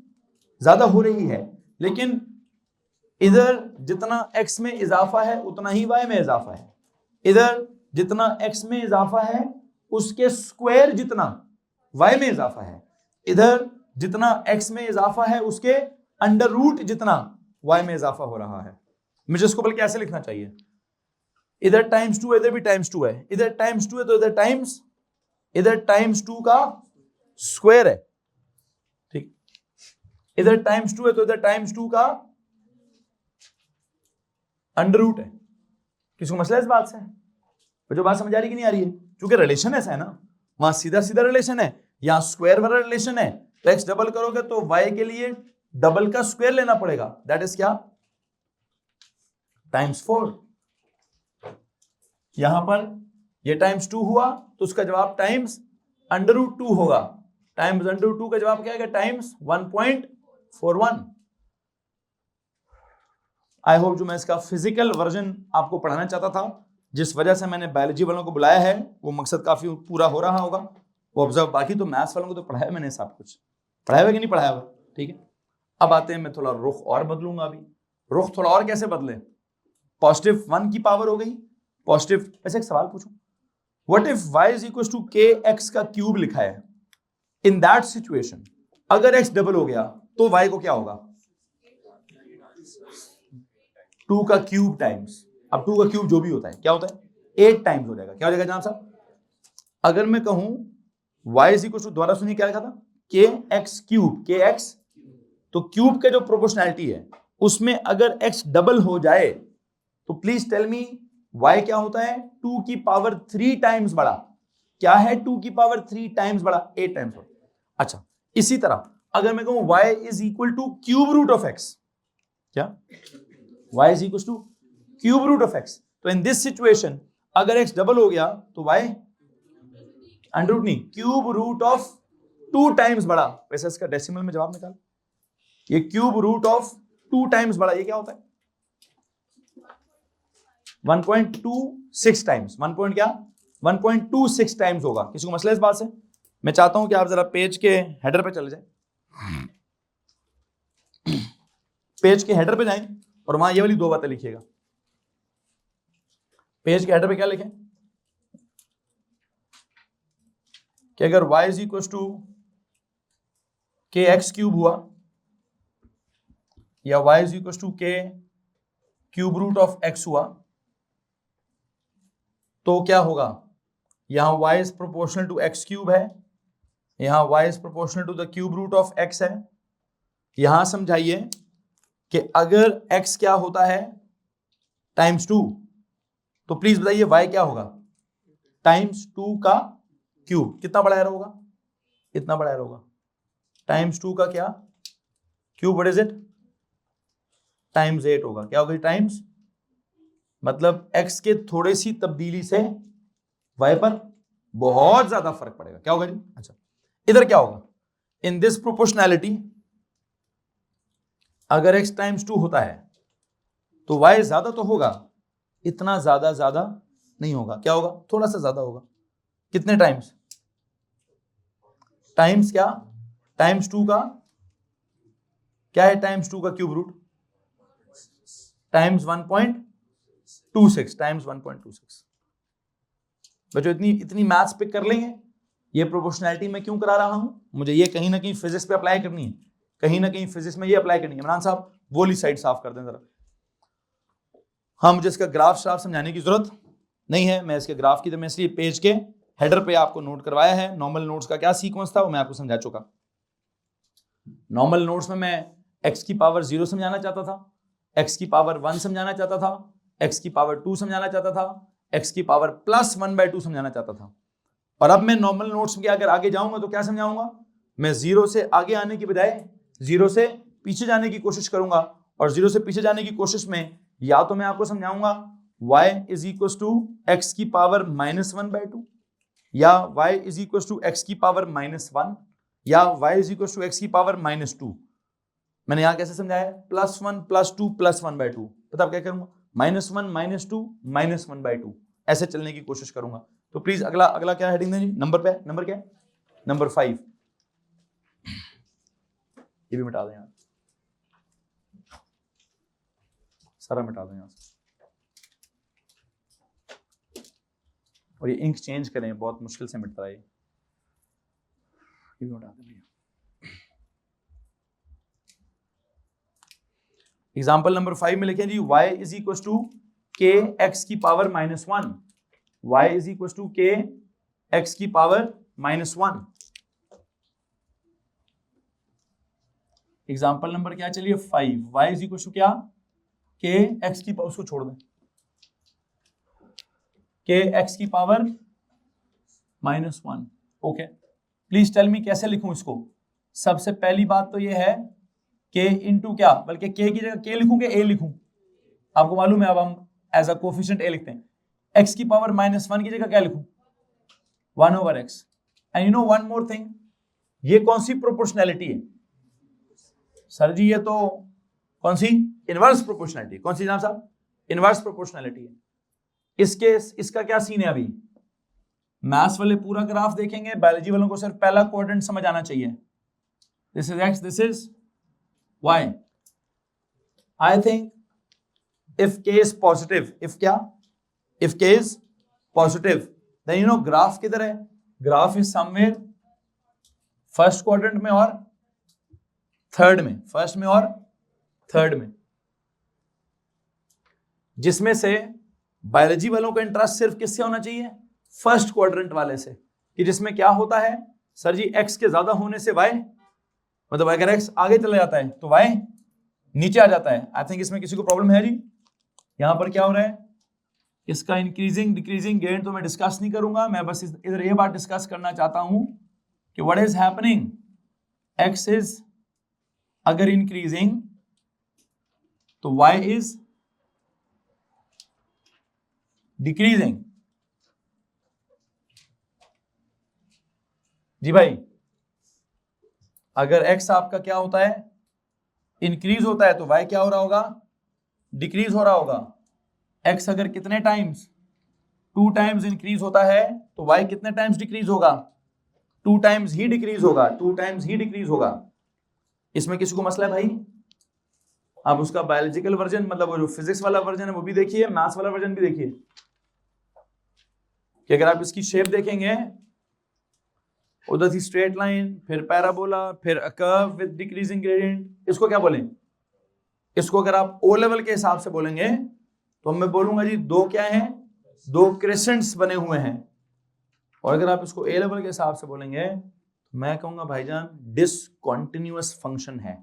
Speaker 1: ज्यादा हो रही है, लेकिन इधर जितना x में इजाफा है उतना ही y में इजाफा है, इधर जितना x में इजाफा है उसके स्क्वायर जितना y में इजाफा है, इधर जितना x में इजाफा है उसके अंडर रूट जितना y में इजाफा हो रहा है। मुझे इसको बल्कि ऐसे लिखना चाहिए, इधर टाइम्स 2 है, इधर भी टाइम्स 2 है, इधर टाइम्स 2 है तो इधर टाइम्स 2 का स्क्वायर है, ठीक, इधर टाइम्स 2 है तो इधर टाइम्स 2 का अंडर रूट है। किसको मसला है इस बात से, जो बात समझ आ रही कि नहीं आ रही है, क्योंकि रिलेशन ऐसा है ना, वहां सीधा सीधा रिलेशन है, यहां स्क्वायर वाला रिलेशन है, तो x डबल करोगे तो y के लिए डबल का स्क्वायर लेना पड़ेगा, दैट इज क्या, टाइम्स 4। यहां पर ये टाइम्स 2 हुआ तो उसका जवाब टाइम्स अंडर रूट 2 होगा, टाइम्स अंडर रूट 2 का जवाब क्या है, टाइम्स 1.41। आई होप जो मैं इसका फिजिकल वर्जन आपको पढ़ाना चाहता था, जिस वजह से मैंने बायोलॉजी वालों को बुलाया है, वो मकसद काफी पूरा हो रहा होगा, वो ऑब्जर्व। बाकी तो मैथ्स वालों को तो पढ़ाया मैंने सब कुछ, पढ़ाया हुआ कि नहीं पढ़ाया हुआ, ठीक है। अब आते हैं, मैं थोड़ा रुख और बदलूंगा, अभी रुख थोड़ा और कैसे बदले, पॉजिटिव 1 की पावर हो गई पॉजिटिव। वैसे एक सवाल पूछूं, what if y is equal to kx का क्यूब लिखा है, इन दैट सिचुएशन अगर x डबल हो गया तो y को क्या होगा, 2 का क्यूब टाइम्स, अब 2 का क्यूब जो भी होता है क्या होता है, 8 टाइम्स हो जाएगा, क्या हो जाएगा जनाब साहब। अगर मैं कहूं y इज इक्वल टू, दोबारा सुनिए क्या लिखा था, kx क्यूब, kx, तो क्यूब के जो प्रोपोर्शनैलिटी है उसमें अगर x डबल हो जाए तो प्लीज टेल मी y क्या होता है, 2 की पावर 3 टाइम्स बड़ा, क्या है 2 की पावर 3 टाइम्स बड़ा, 8 टाइम्स बड़ा। अच्छा, इसी तरह अगर मैं कहूं y is equal to cube root of x, क्या y is equal to cube root of x, तो इन दिस सिचुएशन अगर x डबल हो गया तो y अंडर रूट नहीं, क्यूब रूट ऑफ 2 टाइम्स बड़ा। वैसे इसका डेसिमल में जवाब निकाल, ये क्यूब रूट ऑफ 2 टाइम्स बड़ा, ये क्या होता है 1.26 टाइम्स, 1 पॉइंट क्या 1.26 टाइम्स होगा। किसी को मसला इस बात से, मैं चाहता हूं कि आप जरा पेज के हेडर पे चले जाएं, पेज के हेडर पे जाएं और वहां ये वाली 2 बातें लिखिएगा। पेज के हेडर पे क्या लिखें कि अगर y is equal to kx cube हुआ या y is equal to k cube root of x हुआ तो क्या होगा, यहां y is proportional to x cube है, यहां y is proportional to the cube root of x है। यहां समझाइए कि अगर x क्या होता है टाइम्स 2, तो प्लीज बताइए y क्या होगा टाइम्स 2 का क्यूब, कितना बड़ा एरो होगा, इतना बड़ा एरो होगा, टाइम्स 2 का क्या cube, what is it times 8 होगा, क्या होगा टाइम्स, मतलब x के थोड़ी सी तब्दीली से y पर बहुत ज्यादा फर्क पड़ेगा, क्या होगा जी। अच्छा, इधर क्या होगा, इन दिस प्रोपोर्शनैलिटी अगर x टाइम्स 2 होता है तो y ज्यादा तो होगा, इतना ज्यादा नहीं होगा, क्या होगा थोड़ा सा ज्यादा होगा, कितने टाइम्स, टाइम्स क्या टाइम्स 2 का क्या है, टाइम्स 2 का क्यूब रूट टाइम्स 1.26 टाइम्स 1.26। बच्चों इतनी मैथ्स पे कर लेंगे, ये प्रोपोर्शनैलिटी मैं क्यों करा रहा हूं, मुझे ये कहीं ना कहीं फिजिक्स पे अप्लाई करनी है, कहीं ना कहीं फिजिक्स में ये अप्लाई करनी है। इमरान साहब वो वाली साइड साफ कर दें जरा। हाँ, मुझे इसका ग्राफ श्राफ समझाने की जरूरत नहीं है, मैं इसके ग्राफ की तो मैं इसलिए पेज के हेडर पे आपको नोट करवाया है। नॉर्मल नोट्स का क्या सीक्वेंस था वो मैं आपको समझा चुका। नॉर्मल नोट्स में मैं x की पावर 0 समझाना चाहता था, x की पावर 1 समझाना चाहता था, x की पावर 2 समझाना चाहता था, x की पावर प्लस 1/2 समझाना चाहता था। और अब मैं नॉर्मल नोट्स में अगर आगे जाऊंगा तो क्या समझाऊंगा, मैं 0 से आगे आने की बजाय 0 से पीछे जाने की कोशिश करूंगा, और 0 से पीछे जाने की कोशिश में या तो मैं आपको समझाऊंगा y is equal to x की पावर -1/2 या y is equal to x की पावर -1 या y is equal to x की पावर -2। मैंने यहां कैसे समझाया, +1 +2 +1/2। पता आप क्या करूंगा, -1 -2 -1/2 ऐसे चलने की कोशिश करूंगा। तो प्लीज अगला अगला क्या हेडिंग दें जी, नंबर पे, नंबर क्या है, नंबर 5। ये भी मिटा दें यहां, सारा मिटा दें यहां से, और ये इंक चेंज करें, बहुत मुश्किल से मिटता है ये भी मिटा दें भैया। एग्जाम्पल नंबर 5 में लिखें जी y इज इक्वल टू के एक्स की power -1, y is equal to के एक्स की पावर -1। एग्जाम्पल नंबर क्या चलिए 5, y इज इक्वल टू क्या, के एक्स की पावर, उसको छोड़ दें, के एक्स की power -1। Okay, please tell me कैसे लिखूं इसको। सबसे पहली बात तो ये है के इंटू क्या, बल्कि के की जगह के लिखूं कि ए लिखूं, आपको मालूम है अब हम एज अ कोफिशिएंट ए लिखते हैं। एक्स की पावर -1 की जगह क्या लिखूं, 1/x। And you no one more thing, ये कौन सी प्रोपोर्शनैलिटी है सर जी, ये तो कौन सी, इनवर्स प्रोपोर्शनैलिटी। कौन सी जनाब साहब, इनवर्स प्रोपोर्शनैलिटी है। इसका क्या सीन है, अभी मैथ्स वाले पूरा ग्राफ देखेंगे, बायोलॉजी वालों को सिर्फ पहला क्वाड्रेंट समझ आना चाहिए। This is x, this is y. I think if k is positive, if क्या, if k is positive, then you know graph किधर है, graph is somewhere first quadrant में और थर्ड में, फर्स्ट में और थर्ड में, जिसमें से बायोलॉजी वालों का इंटरेस्ट सिर्फ किससे होना चाहिए, फर्स्ट क्वाड्रेंट वाले से, कि जिसमें क्या होता है सर जी, x के ज्यादा होने से y, मतलब अगर x आगे चला जाता है तो y नीचे आ जाता है। आई थिंक इसमें किसी को प्रॉब्लम है जी, यहां पर क्या हो रहा है, इसका इंक्रीजिंग डिक्रीजिंग गेन तो मैं डिस्कस नहीं करूंगा, मैं बस इधर ये बात डिस्कस करना चाहता हूं कि what is happening, x is अगर इंक्रीजिंग तो वाई इज डिक्रीजिंग। जी भाई, अगर एक्स आपका क्या होता है, इंक्रीज होता है, तो वाई क्या हो रहा होगा, डिक्रीज हो रहा होगा। x अगर कितने टाइम्स, 2 टाइम्स इंक्रीज होता है तो y कितने टाइम्स डिक्रीज होगा, 2 टाइम्स ही डिक्रीज होगा, 2 टाइम्स ही डिक्रीज होगा। इसमें किसी को मसला है भाई, आप उसका बायोलॉजिकल वर्जन, मतलब वो जो फिजिक्स वाला वर्जन है वो भी देखिए, मैथ्स वाला वर्जन भी देखिए, कि अगर आप इसकी शेप देखेंगे, उधर थी स्ट्रेट लाइन, फिर पैराबोला, फिर अ कर्व विद डिक्रीजिंग ग्रेडियंट, इसको क्या बोलें, इसको अगर आप ओ लेवल के हिसाब से बोलेंगे तो मैं बोलूंगा जी दो क्या हैं, 2 क्रेसेंट्स बने हुए हैं। और अगर आप इसको ए लेवल के हिसाब से बोलेंगे तो मैं कहूंगा भाईजान डिसकंटिन्यूअस फंक्शन है।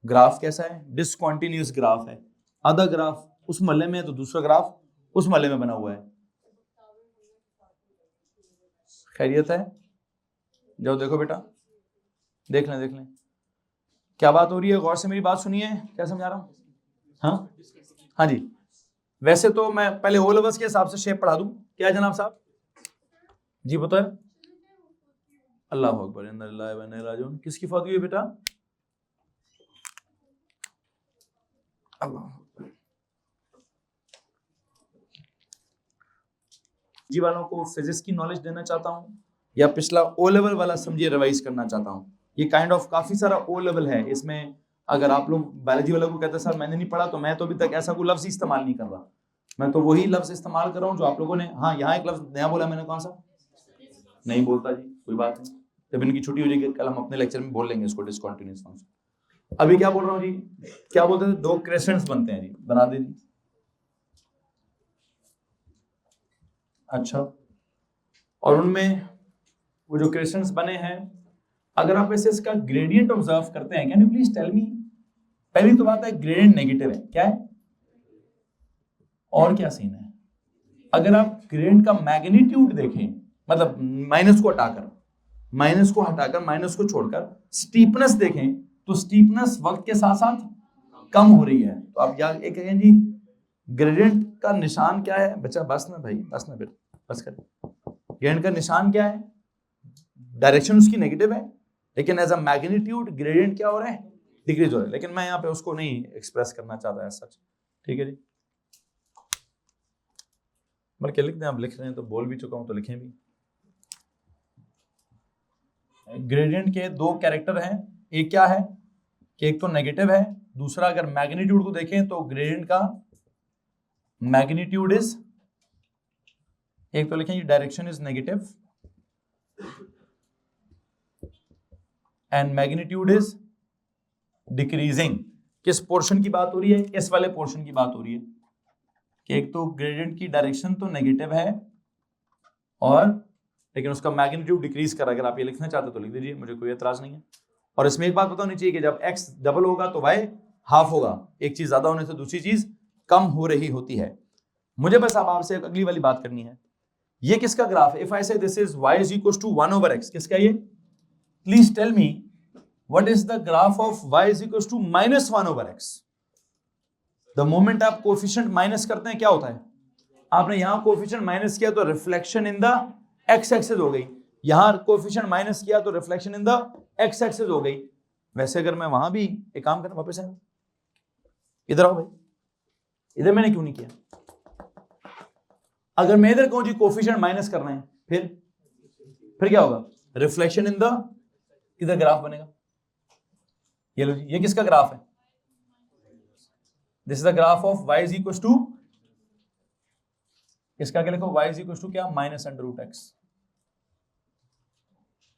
Speaker 1: ग्राफ कैसा है, डिसकंटिन्यूअस ग्राफ है। आधा ग्राफ उस महल्ले में है तो दूसरा ग्राफ उस महल्ले में बना हुआ है। खैरियत है, जाओ देखो बेटा, देख लें क्या बात हो रही है, गौर से मेरी बात सुनिए, क्या समझा रहा हूं। हाँ जी, वैसे तो मैं पहले ओ लेवल्स के हिसाब से शेप पढ़ा दूं, क्या है जनाब साहब जी, बताए। अल्लाह अकबर, इन्ना लिल्लाहि व इन्ना इलैहि राजिऊन। किसकी फौत हुई है बेटा, अल्लाह। जी वालों को फिजिक्स की नॉलेज देना चाहता हूं, या पिछला ओ लेवल वाला समझिए रिवाइज करना चाहता हूं। ये काइंड ऑफ काफी सारा ओ लेवल है, इसमें अगर आप लोग बायोलॉजी वालों को कहते हैं सर मैंने नहीं पढ़ा, तो मैं तो अभी तक ऐसा कोई लफ्ज इस्तेमाल नहीं कर रहा, मैं तो वही लफ्ज इस्तेमाल कर रहा हूँ जो आप लोगों ने, हाँ यहाँ एक लफ्ज नया बोला मैंने, कौन सा, नहीं बोलता जी, कोई बात नहीं, जब इनकी छुट्टी हो जाएगी कल हम अपने लेक्चर में बोल लेंगे इसको, डिसकंटिन्यूअस फंक्शन। अभी क्या बोल रहा हूँ जी, क्या बोलते हैं, 2 क्रेसेंट्स बनते हैं जी, बना दे जी। अच्छा, और उनमें वो जो क्रेसेंट्स बने हैं, अगर आप ऐसे इसका ग्रेडियंट ऑब्जर्व करते हैं, can you please tell me, पहली तो बात है ग्रेडियंट नेगेटिव है, क्या है, और क्या सीन है, अगर आप ग्रेडियंट का मैग्नीट्यूड देखें, मतलब माइनस को हटाकर माइनस को छोड़कर स्टीपनेस देखें, तो स्टीपनेस वक्त के साथ साथ कम हो रही है। तो आप क्या कहें जी, ग्रेडियंट का निशान क्या है बच्चा? बस ना भाई, बस ना, फिर बस कर। ग्रेडियंट का निशान क्या है? डायरेक्शन उसकी नेगेटिव है, लेकिन एज अ मैग्नीट्यूड ग्रेडियंट क्या हो रहा है? डिक्रीज हो रहा है। लेकिन मैं यहाँ पे उसको नहीं एक्सप्रेस करना चाहता है सच। ठीक है जी, बल्कि लिख दें, आप लिख रहे हैं तो बोल भी चुका हूं तो लिखें भी। ग्रेडियंट के दो कैरेक्टर हैं, एक क्या है कि एक तो नेगेटिव है, दूसरा अगर मैग्नीट्यूड को देखें तो ग्रेडियंट का मैग्नीट्यूड इज, एक तो लिखें direction is negative and magnitude is decreasing. किस पोर्शन की बात हो रही है? इस वाले पोर्शन की बात हो रही है कि एक तो ग्रेडियंट की डायरेक्शन तो नेगेटिव है और लेकिन उसका मैग्नीट्यूड डिक्रीज कर रहा है। अगर आप ये लिखना चाहते हो तो लिख दीजिए, मुझे कोई एतराज नहीं है। और इसमें एक बात पता होनी चाहिए कि जब x डबल होगा तो y हाफ होगा। एक चीज ज्यादा होने से दूसरी चीज कम हो रही होती है। मुझे बस अब आपसे अगली वाली बात करनी है। ये किसका ग्राफ है? If I say this is y is equal to 1/x, किसका ये? Please tell me what is the graph of y is equal to -1/x। The moment आप कोफिशिएंट माइनस करते हैं क्या होता है? आपने यहां कोफिशिएंट माइनस किया तो reflection in the x axis हो गई, यहां कोफिशिएंट माइनस किया तो reflection in the x axis हो गई। वैसे अगर मैं वहां भी एक काम करता, वापस आऊं, इधर आओ भाई, इधर मैंने क्यों नहीं किया? अगर मैं इधर कहूं जी कोफिशिएंट माइनस कर रहे हैं, फिर क्या होगा? रिफ्लेक्शन इन द, इधर ग्राफ बनेगा। ये लो जी, ये किसका ग्राफ है? This is the graph of y is equal to, इसका क्या लिखो? y इज इक्वल टू क्या? -√x।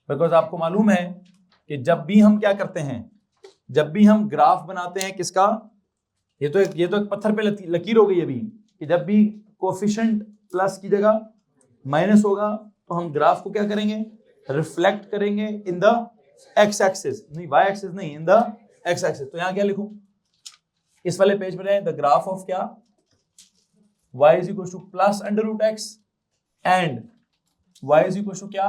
Speaker 1: बिकॉज आपको मालूम है कि जब भी हम क्या करते हैं, जब भी हम ग्राफ बनाते हैं किसका, ये तो एक पत्थर पे लकीर हो गई अभी, कि जब भी कोफिशिएंट प्लस की जगह माइनस होगा तो हम ग्राफ को क्या करेंगे? रिफ्लेक्ट करेंगे इन द x एक्सिस, नहीं y एक्सिस नहीं, इन द x एक्सिस। तो यहां क्या लिखूं? इस वाले पेज पे द ग्राफ ऑफ क्या? y is equal to +√x and y is equal to क्या?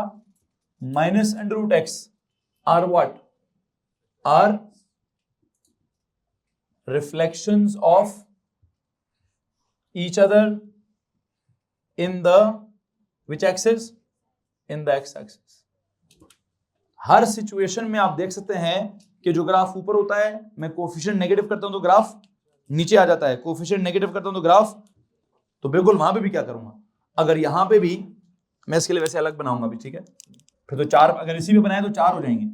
Speaker 1: -√x are what? Are reflections of each other in the which axis? In the x axis। Her situation में आप देख सकते हैं कि जो graph ऊपर होता है, मैं कोफिशिएंट नेगेटिव करता हूं तो ग्राफ नीचे आ जाता है, कोफिशिएंट नेगेटिव करता हूं तो ग्राफ, तो बिल्कुल वहां पे भी क्या करूंगा? अगर यहां पे भी मैं इसके लिए वैसे अलग बनाऊंगा भी, ठीक है? फिर तो 4, अगर इसी में बनाए तो 4 हो जाएंगे।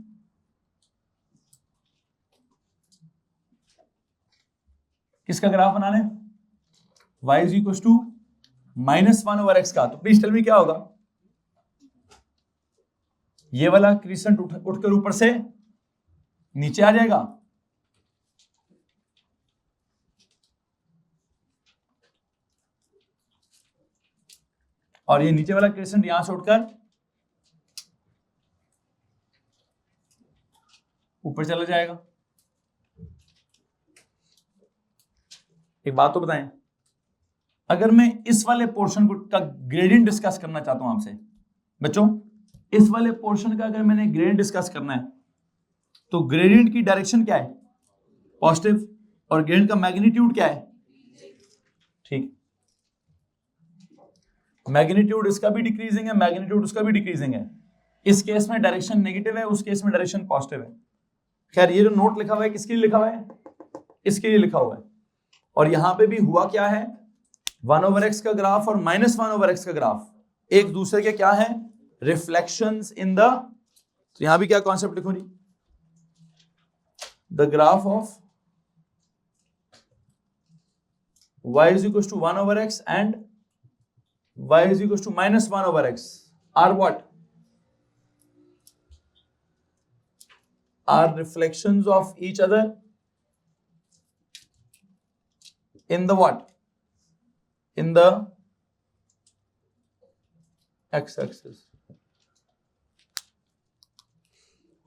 Speaker 1: किसका ग्राफ बनाना है? y is equal to -1/x का। तो प्लीज टेल मी क्या होगा? ये वाला क्रिसेंट उठकर ऊपर से नीचे आ जाएगा, और ये नीचे वाला क्रिसेंट यहां से उठकर ऊपर चला जाएगा। एक बात तो बताएं, अगर मैं इस वाले पोर्शन का ग्रेडियंट डिस्कस करना चाहता हूं आपसे बच्चों, इस वाले पोर्शन का अगर मैंने ग्रेडियंट डिस्कस करना है तो ग्रेडियंट की डायरेक्शन क्या है? पॉजिटिव। और ग्रेडियंट का मैग्नीट्यूड क्या है? ठीक, मैग्नीट्यूड इसका भी डिक्रीजिंग है, मैग्नीट्यूड उसका भी डिक्रीजिंग है। इस केस में डायरेक्शन नेगेटिव है, उस केस में डायरेक्शन पॉजिटिव है। खैर ये जो नोट लिखा हुआ है किसके लिए लिखा हुआ है? इसके लिए लिखा हुआ है। और यहां पे भी हुआ क्या है? 1/x का ग्राफ और -1/x का ग्राफ एक दूसरे के क्या है? रिफ्लेक्शंस इन द, तो यहां भी क्या कॉन्सेप्ट लिखूं जी? The graph of y is equal to 1/x and y is equal to -1/x are what? Are reflections of each other in the what? In the x-axis।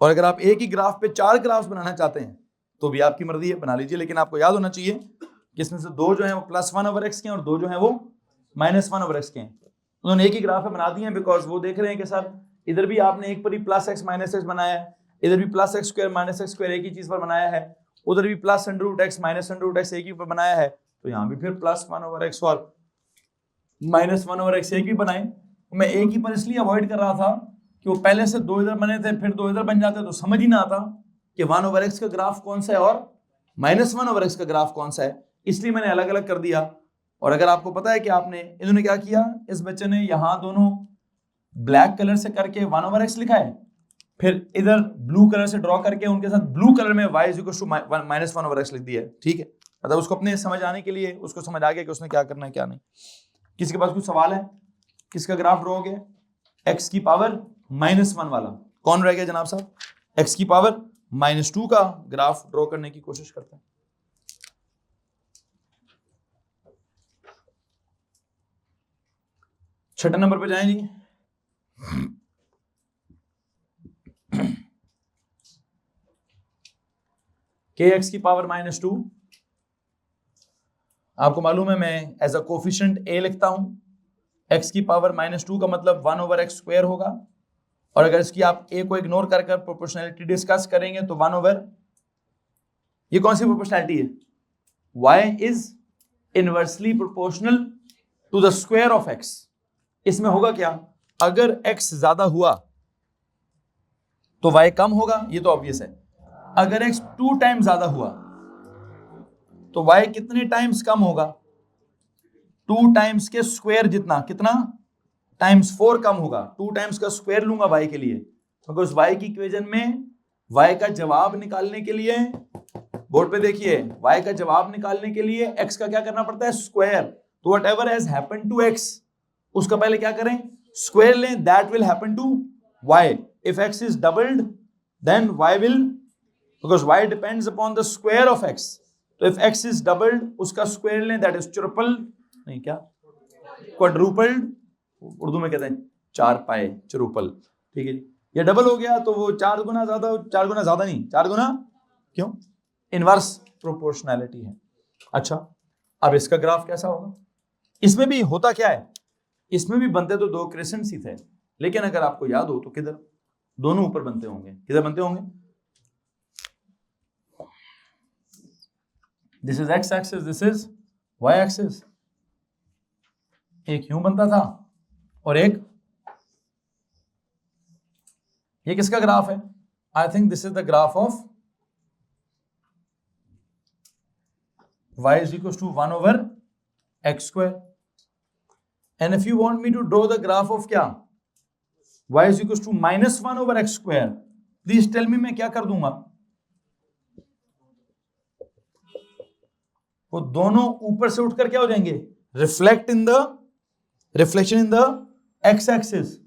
Speaker 1: और अगर आप एक ही ग्राफ पे 4 ग्राफ्स बनाना चाहते हैं तो भी आपकी मर्जी है, बना लीजिए। लेकिन आपको याद होना चाहिए कि इसमें से 2 जो हैं वो +1/x के हैं और 2 जो हैं वो -1/x के हैं। उन्होंने एक ही ग्राफ में बना दिए हैं बिकॉज वो देख रहे हैं कि सर इधर भी आपने एक पर ही +x -x बनाया है, इधर भी +x² -x² एक ही चीज पर बनाया है, उधर भी +√x -√x एक ही पर बनाया है, तो यहाँ भी फिर +1/x और -1/x एक भी बनाए। मैं एक ही पर इसलिए अवॉइड कर रहा था कि वो पहले से 2 इधर बने थे, फिर 2 इधर बन जाते, तो समझ ही ना आता कि 1/x का ग्राफ कौन सा है और -1/x का ग्राफ कौन सा है, इसलिए मैंने अलग अलग कर दिया। और अगर आपको पता है कि आपने इन्होंने क्या किया, इस बच्चे ने यहाँ दोनों ब्लैक कलर से करके 1/x लिखा है, फिर इधर ब्लू कलर से ड्रॉ करके उनके साथ ब्लू कलर में y -1/x लिख दिया है। ठीक है, मतलब उसको अपने समझ आने के लिए उसको समझ आ गया कि उसने क्या करना है क्या नहीं। किसी के पास कुछ सवाल है? किसका ग्राफ ड्रॉ हो गया? x की पावर -1 वाला कौन रह गया जनाब साहब? x की पावर -2 का ग्राफ ड्रॉ करने की कोशिश करते हैं। छठे नंबर पे जाएं जी। kx की पावर -2, आपको मालूम है मैं एज अ कोफिशिएंट a लिखता हूं। x की पावर -2 का मतलब 1/x² होगा, और अगर इसकी आप a को इग्नोर कर प्रोपोर्शनैलिटी डिस्कस करेंगे तो 1/, ये कौन सी प्रोपोर्शनैलिटी है? y is inversely proportional to the square of x। इसमें होगा क्या, अगर x ज्यादा हुआ तो y कम होगा, ये तो ऑब्वियस है। अगर x 2 टाइम्स ज्यादा हुआ तो y कितने टाइम्स कम होगा? 2 टाइम्स के स्क्वायर जितना, कितना टाइम्स 4 कम होगा। 2 टाइम्स का स्क्वायर लूंगा y के लिए, क्योंकि उस y की इक्वेशन में y का जवाब निकालने के लिए, बोर्ड पे देखिए, y का जवाब निकालने के लिए x का क्या करना पड़ता है? स्क्वायर। तो whatever has happened to x, उसका पहले क्या करें? स्क्वायर लें, that will happen to y। If x is doubled then y will, because y depends upon the square of x। तो इफ x इज डबल्ड, उसका square लें, that is triple, नहीं क्या, क्वाड्रुपल्ड, उर्दू में कहते हैं 4 पाए चरुपल। ठीक है जी, ये डबल हो गया तो वो 4 गुना ज्यादा, 4 गुना ज्यादा नहीं, 4 गुना, क्यों? इनवर्स प्रोपोर्शनैलिटी है। अच्छा, अब इसका ग्राफ कैसा होगा? इसमें भी होता क्या है, इसमें भी बनते तो 2 क्रेसेंट्स ही थे, लेकिन अगर आपको याद हो तो किधर दोनों ऊपर बनते होंगे, किधर बनते होंगे? This is x axis, this is y axis. एक यूं बनता था और एक, ये किसका ग्राफ है? आई think this is the graph of y is equals to 1/x²। and if you want me to draw the graph of क्या, y is equals to -1/x², please tell me मैं क्या कर दूंगा? वो दोनों ऊपर से उठकर क्या हो जाएंगे? Reflection in the x axis,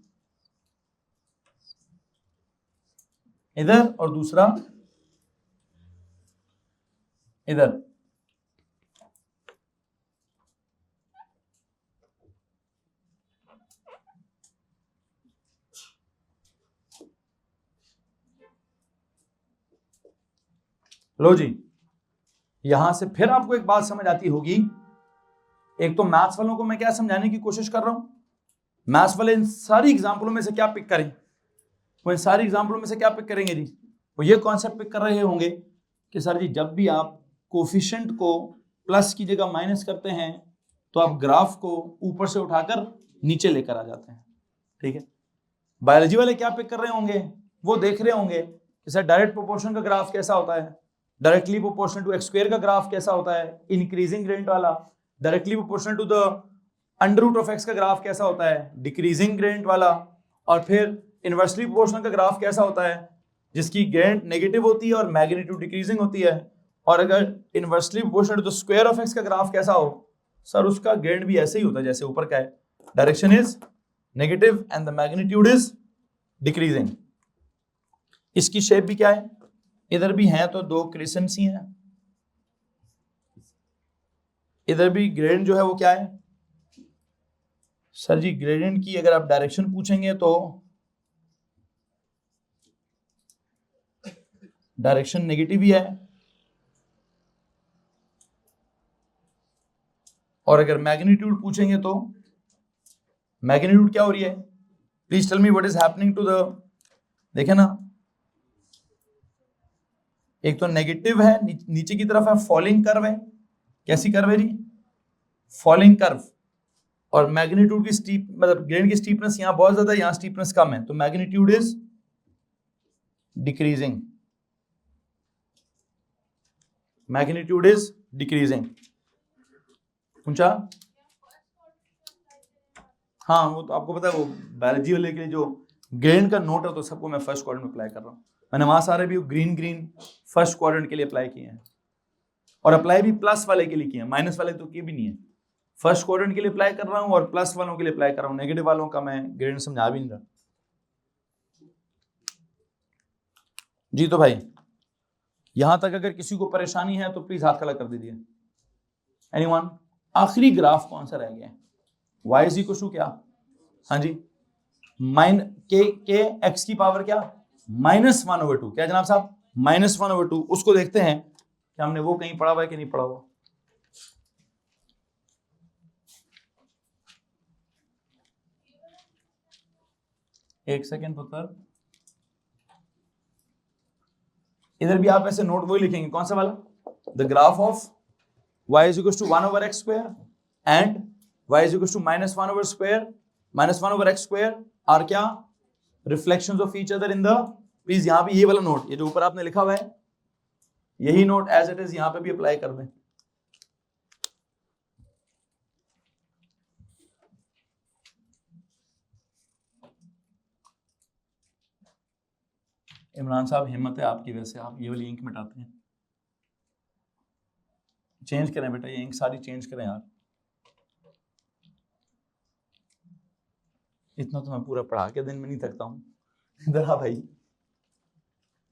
Speaker 1: इधर, और दूसरा इधर। लो जी, यहां से फिर आपको एक बात समझ आती होगी। एक तो मैथ्स वालों को मैं क्या समझाने की कोशिश कर रहा हूं, मैथ्स वाले इन सारी एग्जाम्पलों में से क्या पिक करें? वो इन सारी एग्जाम्पलों में से क्या पिक करेंगे जी? वो ये कॉन्सेप्ट पिक कर रहे होंगे कि सर जी, जब भी आप कोफिशिएंट को प्लस की जगह माइनस करते हैं तो आप ग्राफ को ऊपर से उठाकर नीचे लेकर आ जाते हैं। ठीक है, बायोलॉजी वाले क्या पिक कर रहे होंगे? वो देख रहे होंगे कि सर डायरेक्ट प्रोपोर्शन का ग्राफ कैसा होता है, डायरेक्टली प्रोपोर्शनल टू x² का ग्राफ कैसा होता है, इंक्रीजिंग ग्रेडियंट वाला, directly proportional to the under root of x का ग्राफ कैसा होता है, डिक्रीजिंग ग्रेडियंट वाला, और फिर इनवर्सली प्रोपोर्शनल का ग्राफ कैसा होता है, जिसकी ग्रेडियंट नेगेटिव होती है और मैग्नीट्यूड डिक्रीजिंग होती है। और अगर inversely proportional to the square of x का ग्राफ कैसा हो, सर उसका ग्रेडियंट भी ऐसे ही होता है जैसे ऊपर का है, direction is negative and the magnitude is decreasing. इसकी शेप भी क्या है, इधर भी हैं तो 2 क्रेसेंट्स ही हैं, इधर भी ग्रेडियंट जो है वो क्या है? सर जी, ग्रेडियंट की अगर आप डायरेक्शन पूछेंगे तो डायरेक्शन नेगेटिव ही है, और अगर मैग्नीट्यूड पूछेंगे तो मैग्नीट्यूड क्या हो रही है? Please tell me what is happening to the, देखे ना, एक तो नेगेटिव है, नीचे की तरफ है, फॉलिंग कर्व है। कैसी कर्व है जी? फॉलिंग कर्व और मैग्नीट्यूड की स्टीप मतलब ग्रेडियंट की स्टीपनेस यहां बहुत ज्यादा है, यहां स्टीपनेस कम है, तो magnitude is decreasing, magnitude is decreasing. पूछा? हाँ वो तो आपको पता है, वो बायोलॉजी वाले के लिए जो ग्रेडियंट का नोट है तो सबको मैं फर्स्ट क्वाड्रेंट में अप्लाई कर रहा हूँ। मैंने वहां सारे भी ग्रीन फर्स्ट क्वाड्रेंट के लिए अप्लाई किए हैं, और अप्लाई भी प्लस वाले के लिए किए हैं, माइनस वाले तो किए भी नहीं है। फर्स्ट क्वाड्रेंट के लिए अप्लाई कर रहा हूँ और प्लस वालों के लिए अप्लाई कर रहा हूँ, नेगेटिव वालों का मैं ग्रेडियंट समझा भी नहीं रहा। जी तो भाई यहां तक अगर किसी को परेशानी है तो प्लीज हाथ खड़ा कर दीजिए। एनीवन? आखिरी ग्राफ कौन सा रह गया है? y इज इक्वल टू क्या? हाँ जी, के एक्स की पावर क्या? -1/2। क्या जनाब साहब? -1/2। उसको देखते हैं कि हमने वो कहीं पढ़ा हुआ है कि नहीं पढ़ा हुआ। एक सेकेंड पुत्र, इधर भी आप ऐसे नोट वही लिखेंगे, कौन सा वाला? The graph of y is equals to 1/x square and y is equals to -1/x square are क्या? Reflections of each other in the, please यहां भी ये वाला नोट, ये जो ऊपर आपने लिखा हुआ है यही नोट एज इट इज यहां पे भी अप्लाई कर दें। इमरान साहब हिम्मत है आपकी, वैसे आप ये वाली इंक मिटाते हैं। चेंज करें बेटा, ये इंक सारी चेंज करें यार। इतना तो मैं पूरा पढ़ा के दिन में नहीं थकता हूँ। इधर आ भाई,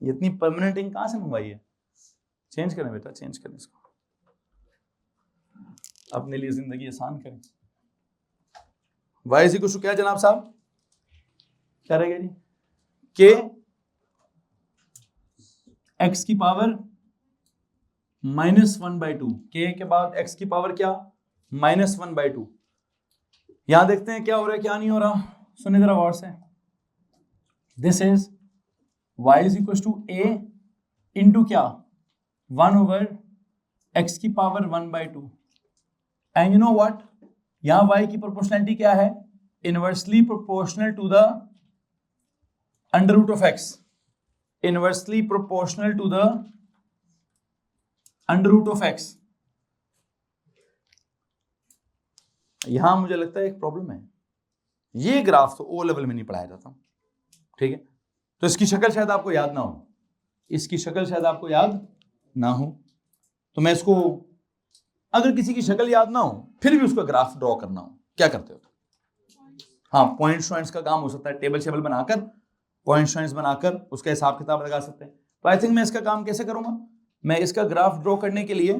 Speaker 1: ये इतनी परमानेंट इंक कहाँ से मंगवाई है? चेंज करें बेटा, चेंज करें इसको, अपने लिए जिंदगी आसान करें। वाई इक्वल टू क्या जनाब साहब? क्या रहेगा जी? के एक्स की पावर -1/2। के के बाद एक्स की पावर क्या? -1/2। यहां देखते हैं क्या हो रहा है क्या नहीं हो रहा, सुनिए जरा गौर से। This is y is equal to a into क्या? 1/x की power 1/2। And you know what, यहां y की प्रोपोर्शनलिटी क्या है? Inversely proportional to the under root of x, inversely proportional to the under root of x। यहां मुझे लगता है एक प्रॉब्लम है, ये ग्राफ तो ओ लेवल में नहीं पढ़ाया जाता, ठीक है? तो इसकी शक्ल शायद आपको याद ना हो, इसकी शक्ल शायद आपको याद ना हो, तो मैं इसको, अगर किसी की शक्ल याद ना हो फिर भी उसका ग्राफ ड्रॉ करना हो, क्या करते हो? हाँ, पॉइंट्स का काम हो सकता है, टेबल शेबल बनाकर पॉइंट्स बनाकर उसका हिसाब किताब लगा सकते हैं। तो आई थिंक मैं इसका काम कैसे करूंगा, मैं इसका ग्राफ ड्रॉ करने के लिए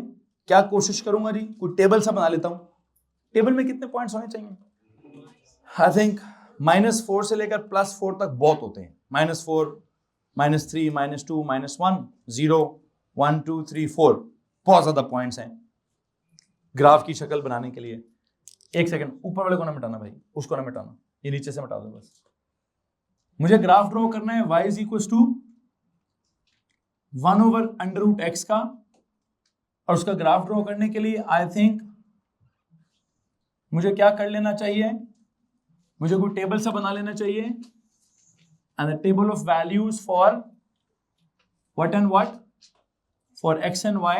Speaker 1: क्या कोशिश करूंगा जी, कोई टेबल सा बना लेता हूं। टेबल में कितने पॉइंट्स होने चाहिए? आई थिंक -4 से लेकर +4 तक बहुत होते हैं। -4, -3, -2, -1, 0, 1, 2, 3, 4, बहुत ज्यादा पॉइंट्स हैं ग्राफ की शक्ल बनाने के लिए। एक सेकंड, ऊपर वाले को ना मिटाना भाई, उसको ना मिटाना, ये नीचे से मिटा दो बस। मुझे ग्राफ ड्रॉ करना है y is equal to 1/√x का, और उसका ग्राफ ड्रॉ करने के लिए आई थिंक मुझे क्या कर लेना चाहिए, मुझे कोई टेबल सा बना लेना चाहिए, and the table of values for what and what, for x and y,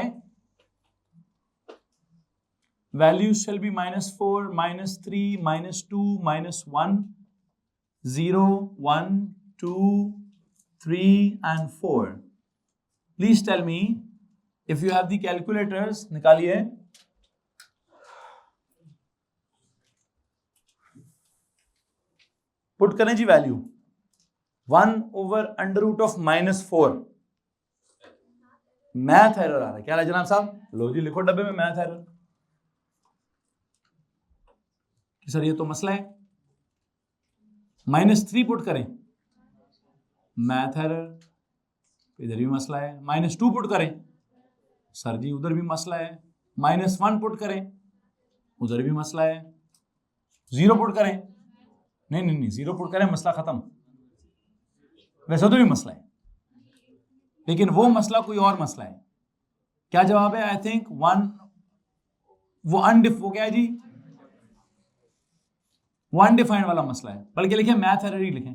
Speaker 1: values shall be -4, -3, -2, -1, 0, 1, 2, 3 and 4. Please tell me if you have the calculators, निकालिए। पुट करें जी वैल्यू 1/√of -4। मैथ एरर आ रहा है, क्या है जनाब साहब? लो जी लिखो डब्बे में मैथ एरर। सर ये तो मसला है। -3 पुट करें, मैथ एरर, इधर भी मसला है। -2 पुट करें, सर जी उधर भी मसला है। -1 पुट करें, उधर भी मसला है। 0 पुट करें, नहीं 0 पुट करें, मसला खत्म। वैसे तो भी मसला है, लेकिन वो मसला कोई और मसला है। क्या जवाब है? आई थिंक 1 वो क्या है जी, वो अनडिफाइंड वाला मसला है, बल्कि लिखे मैथ एरर ही लिखें।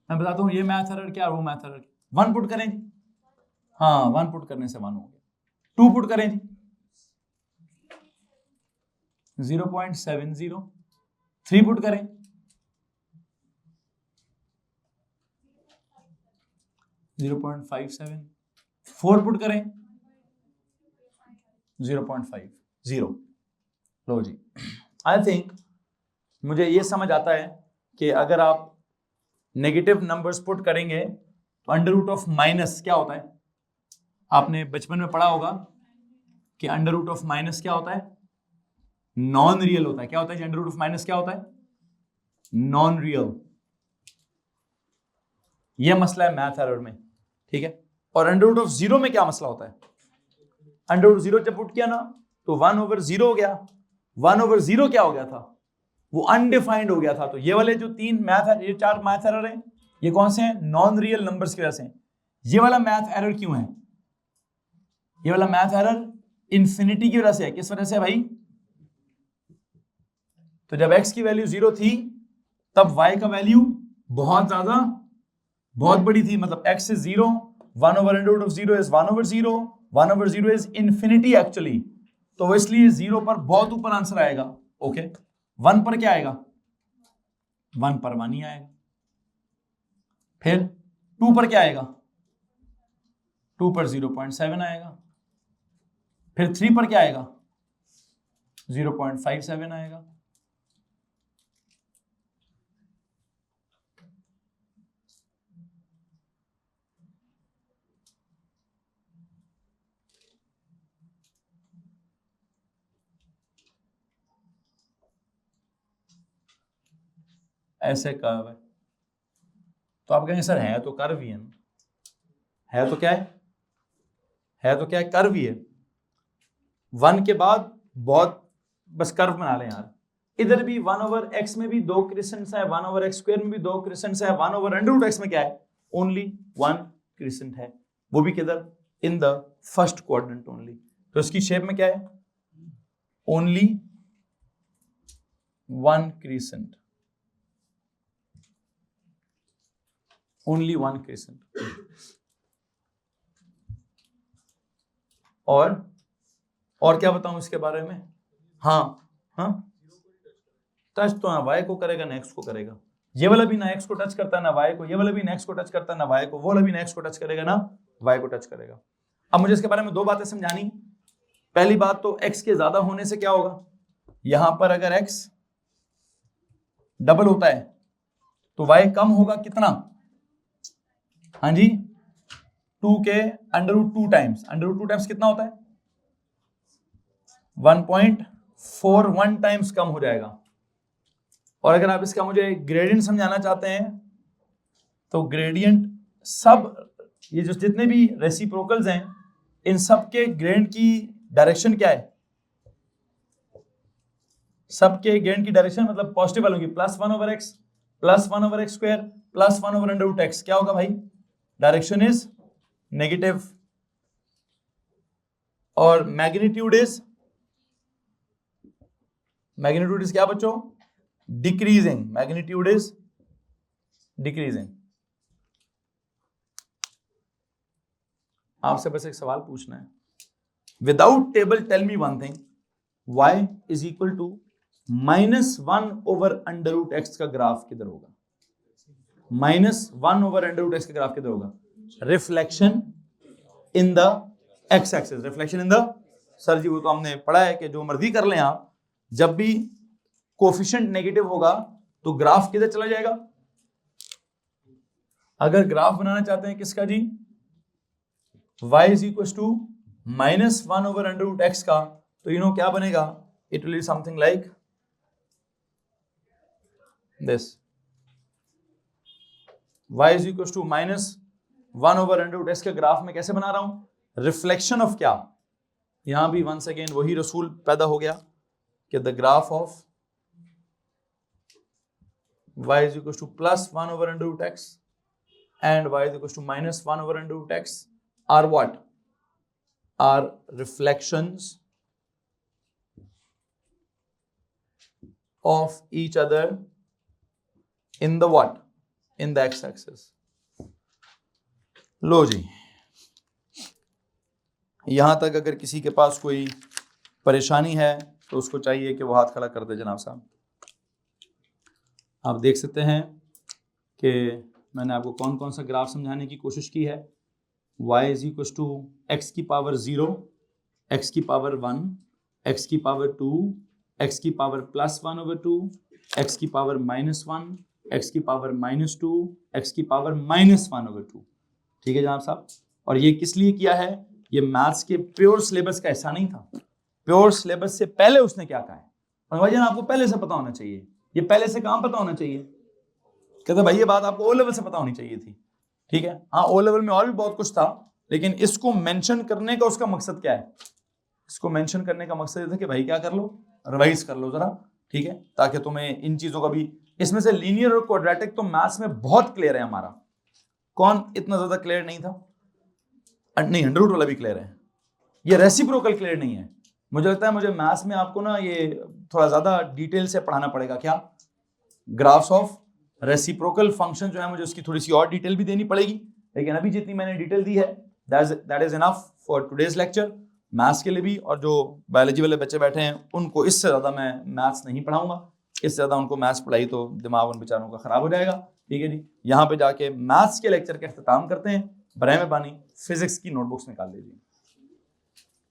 Speaker 1: मैं बताता हूं ये मैथ एरर क्या है, वो मैथ एरर। 1 पुट करें जी, हाँ 1 पुट करने से 1 हो गया। 2 पुट करें जी 0.70। 3 पुट करें 0.57। 4 पुट करें 0.50। लो जी, आई थिंक मुझे ये समझ आता है कि अगर आप नेगेटिव नंबर्स पुट करेंगे तो अंडर रूट ऑफ माइनस क्या होता है, आपने बचपन में पढ़ा होगा कि अंडर रूट ऑफ माइनस क्या होता है, नॉन रियल होता है। क्या होता है अंडर रूट ऑफ माइनस, क्या होता है, नॉन रियल। ये मसला है मैथ एरर में, ठीक है। और अंडर रूट ऑफ 0 में क्या मसला होता है, अंडर रूट 0 जब पुट किया ना तो 1/0 हो गया। 1/0 क्या हो गया था, वो अनडिफाइंड हो गया था। तो ये वाले जो 4 मैथ एरर हैं, ये कौन से हैं, नॉन रियल नंबर्स की वजह से। ये वाला मैथ एरर क्यों है, ये वाला मैथ एरर इंफिनिटी की वजह से है। किस वजह से भाई, तो जब x की वैल्यू 0 थी तब y का वैल्यू बहुत बड़ी थी, मतलब x is 0, 1/√0 is 1/0, 1/0 is infinity actually, तो वो इसलिए 0 पर बहुत ऊपर आंसर आएगा। ओके 1 पर क्या आएगा, 1 पर 1 ही आएगा। फिर 2 पर क्या आएगा, 2 पर 0.7 आएगा। फिर 3 पर क्या आएगा, 0.57 आएगा। ऐसे कर्व है, तो आप कहेंगे सर है तो कर्व ही है ना, है तो क्या है तो क्या है, कर्व ही है। 1 के बाद बहुत बस कर्व बना लें यार। इधर भी 1/x में भी 2 क्रिसेंट्स है, 1/x² में भी 2 क्रिसेंट्स है, 1/√x में क्या है, ओनली 1 क्रिसेंट है, वो भी किधर, in the first quadrant only. तो इसकी शेप में क्या है, ओनली 1 क्रिसेंट, ओनली 1 क्रिसेंट। और क्या बताऊं इसके बारे में, हाँ टच तो ना y को करेगा ना x को करेगा। ये वाला भी ना x को टच करता है ना y को, ये वाला भी ना x को टच करता है ना y को, वो वाला भी ना x को टच करेगा ना y को टच करेगा। अब मुझे इसके बारे में 2 बातें समझानी। पहली बात तो x के ज्यादा होने से क्या होगा, यहां पर अगर x डबल होता है तो y कम होगा कितना, हाँ जी 2 के √2 टाइम्स, √2 टाइम्स कितना होता है, 1.41 टाइम्स कम हो जाएगा। और अगर आप इसका मुझे ग्रेडियंट समझाना चाहते हैं तो ग्रेडियंट सब ये जो जितने भी रेसिप्रोकल्स हैं इन सब के ग्रेडियंट की डायरेक्शन क्या है, सबके ग्रेडियंट की डायरेक्शन मतलब पॉजिटिव वालों की +1/x +1/x² +1/√x क्या होगा भाई, डायरेक्शन इज नेगेटिव। और मैग्नीट्यूड इज क्या बच्चों, डिक्रीजिंग, मैग्नीट्यूड इज डिक्रीजिंग। आपसे बस एक सवाल पूछना है, without table tell me one thing, y is equal to -1/√x का ग्राफ किधर होगा, -1/√x का ग्राफ किधर होगा, reflection in the x axis, reflection in the, sir जी वो तो हमने पढ़ा है कि जो मर्जी कर लें आप, जब भी कोफिशिएंट नेगेटिव होगा तो ग्राफ किधर चला जाएगा। अगर ग्राफ बनाना चाहते हैं किसका जी, y is equal to -1/√x का, तो यू नो क्या बनेगा, it will be something like this, y is equal to -1/√x के ग्राफ में कैसे बना रहा हूं, रिफ्लेक्शन ऑफ क्या, यहां भी वंस अगेन वही रसूल पैदा हो गया कि the graph of y is equal to +1/√x and y is equal to -1/√x are what, are reflections of each other in the what? In the x-axis. लो जी, यहां तक अगर किसी के पास कोई परेशानी है तो उसको चाहिए कि वो हाथ खड़ा कर दे जनाब साहब। आप देख सकते हैं कि मैंने आपको कौन कौन सा ग्राफ समझाने की कोशिश की है। y is equal to x की पावर 0, एक्स की पावर 1, एक्स की पावर 2, एक्स की पावर +1/2, एक्स की पावर -1, एक्स की पावर -2, एक्स की पावर -1/2। ठीक है जनाब साहब। और ये किस लिए किया है? ये मैथ्स के प्योर सिलेबस का हिस्सा नहीं था। प्योर सिलेबस से पहले उसने क्या कहा है? और भाईजान आपको पहले से पता होना चाहिए। ये पहले से कहां पता होना चाहिए? कहते भाई ये बात आपको ओ लेवल से पता होनी चाहिए थी। ठीक है, हाँ ओ लेवल में और भी बहुत कुछ था, लेकिन इसको मेंशन करने का उसका मकसद क्या है? इसको मेंशन करने का मकसद ये था कि भाई क्या कर लो, रिवाइज कर लो जरा। ठीक है, ताकि तुम्हें इन चीजों का भी, इसमें से लीनियर और क्वाड्रेटिक तो मैथ्स में बहुत क्लियर है हमारा। कौन इतना ज्यादा क्लियर नहीं था? नहीं, अंडर रूट वाला भी क्लियर है, ये रेसिप्रोकल क्लियर नहीं है। मुझे लगता है मुझे मैथ्स में आपको ना ये थोड़ा ज्यादा डिटेल से पढ़ाना पड़ेगा। क्या? ग्राफ्स ऑफ रेसिप्रोकल फंक्शन जो है मुझे उसकी थोड़ी सी और डिटेल भी देनी पड़ेगी, लेकिन अभी जितनी मैंने डिटेल दी है that is enough for today's lecture. Maths के लिए भी, और जो बायोलॉजी वाले बच्चे बैठे हैं उनको इससे ज़्यादा मैं मैथ्स नहीं पढ़ाऊंगा। इससे ज़्यादा उनको मैथ्स पढ़ाई तो दिमाग उन बेचारों का ख़राब हो जाएगा। ठीक है जी, यहाँ पे जाके मैथ्स के लेक्चर का अख्ताम करते हैं। बराए मेहरबानी फिजिक्स की नोटबुक्स निकाल लीजिए।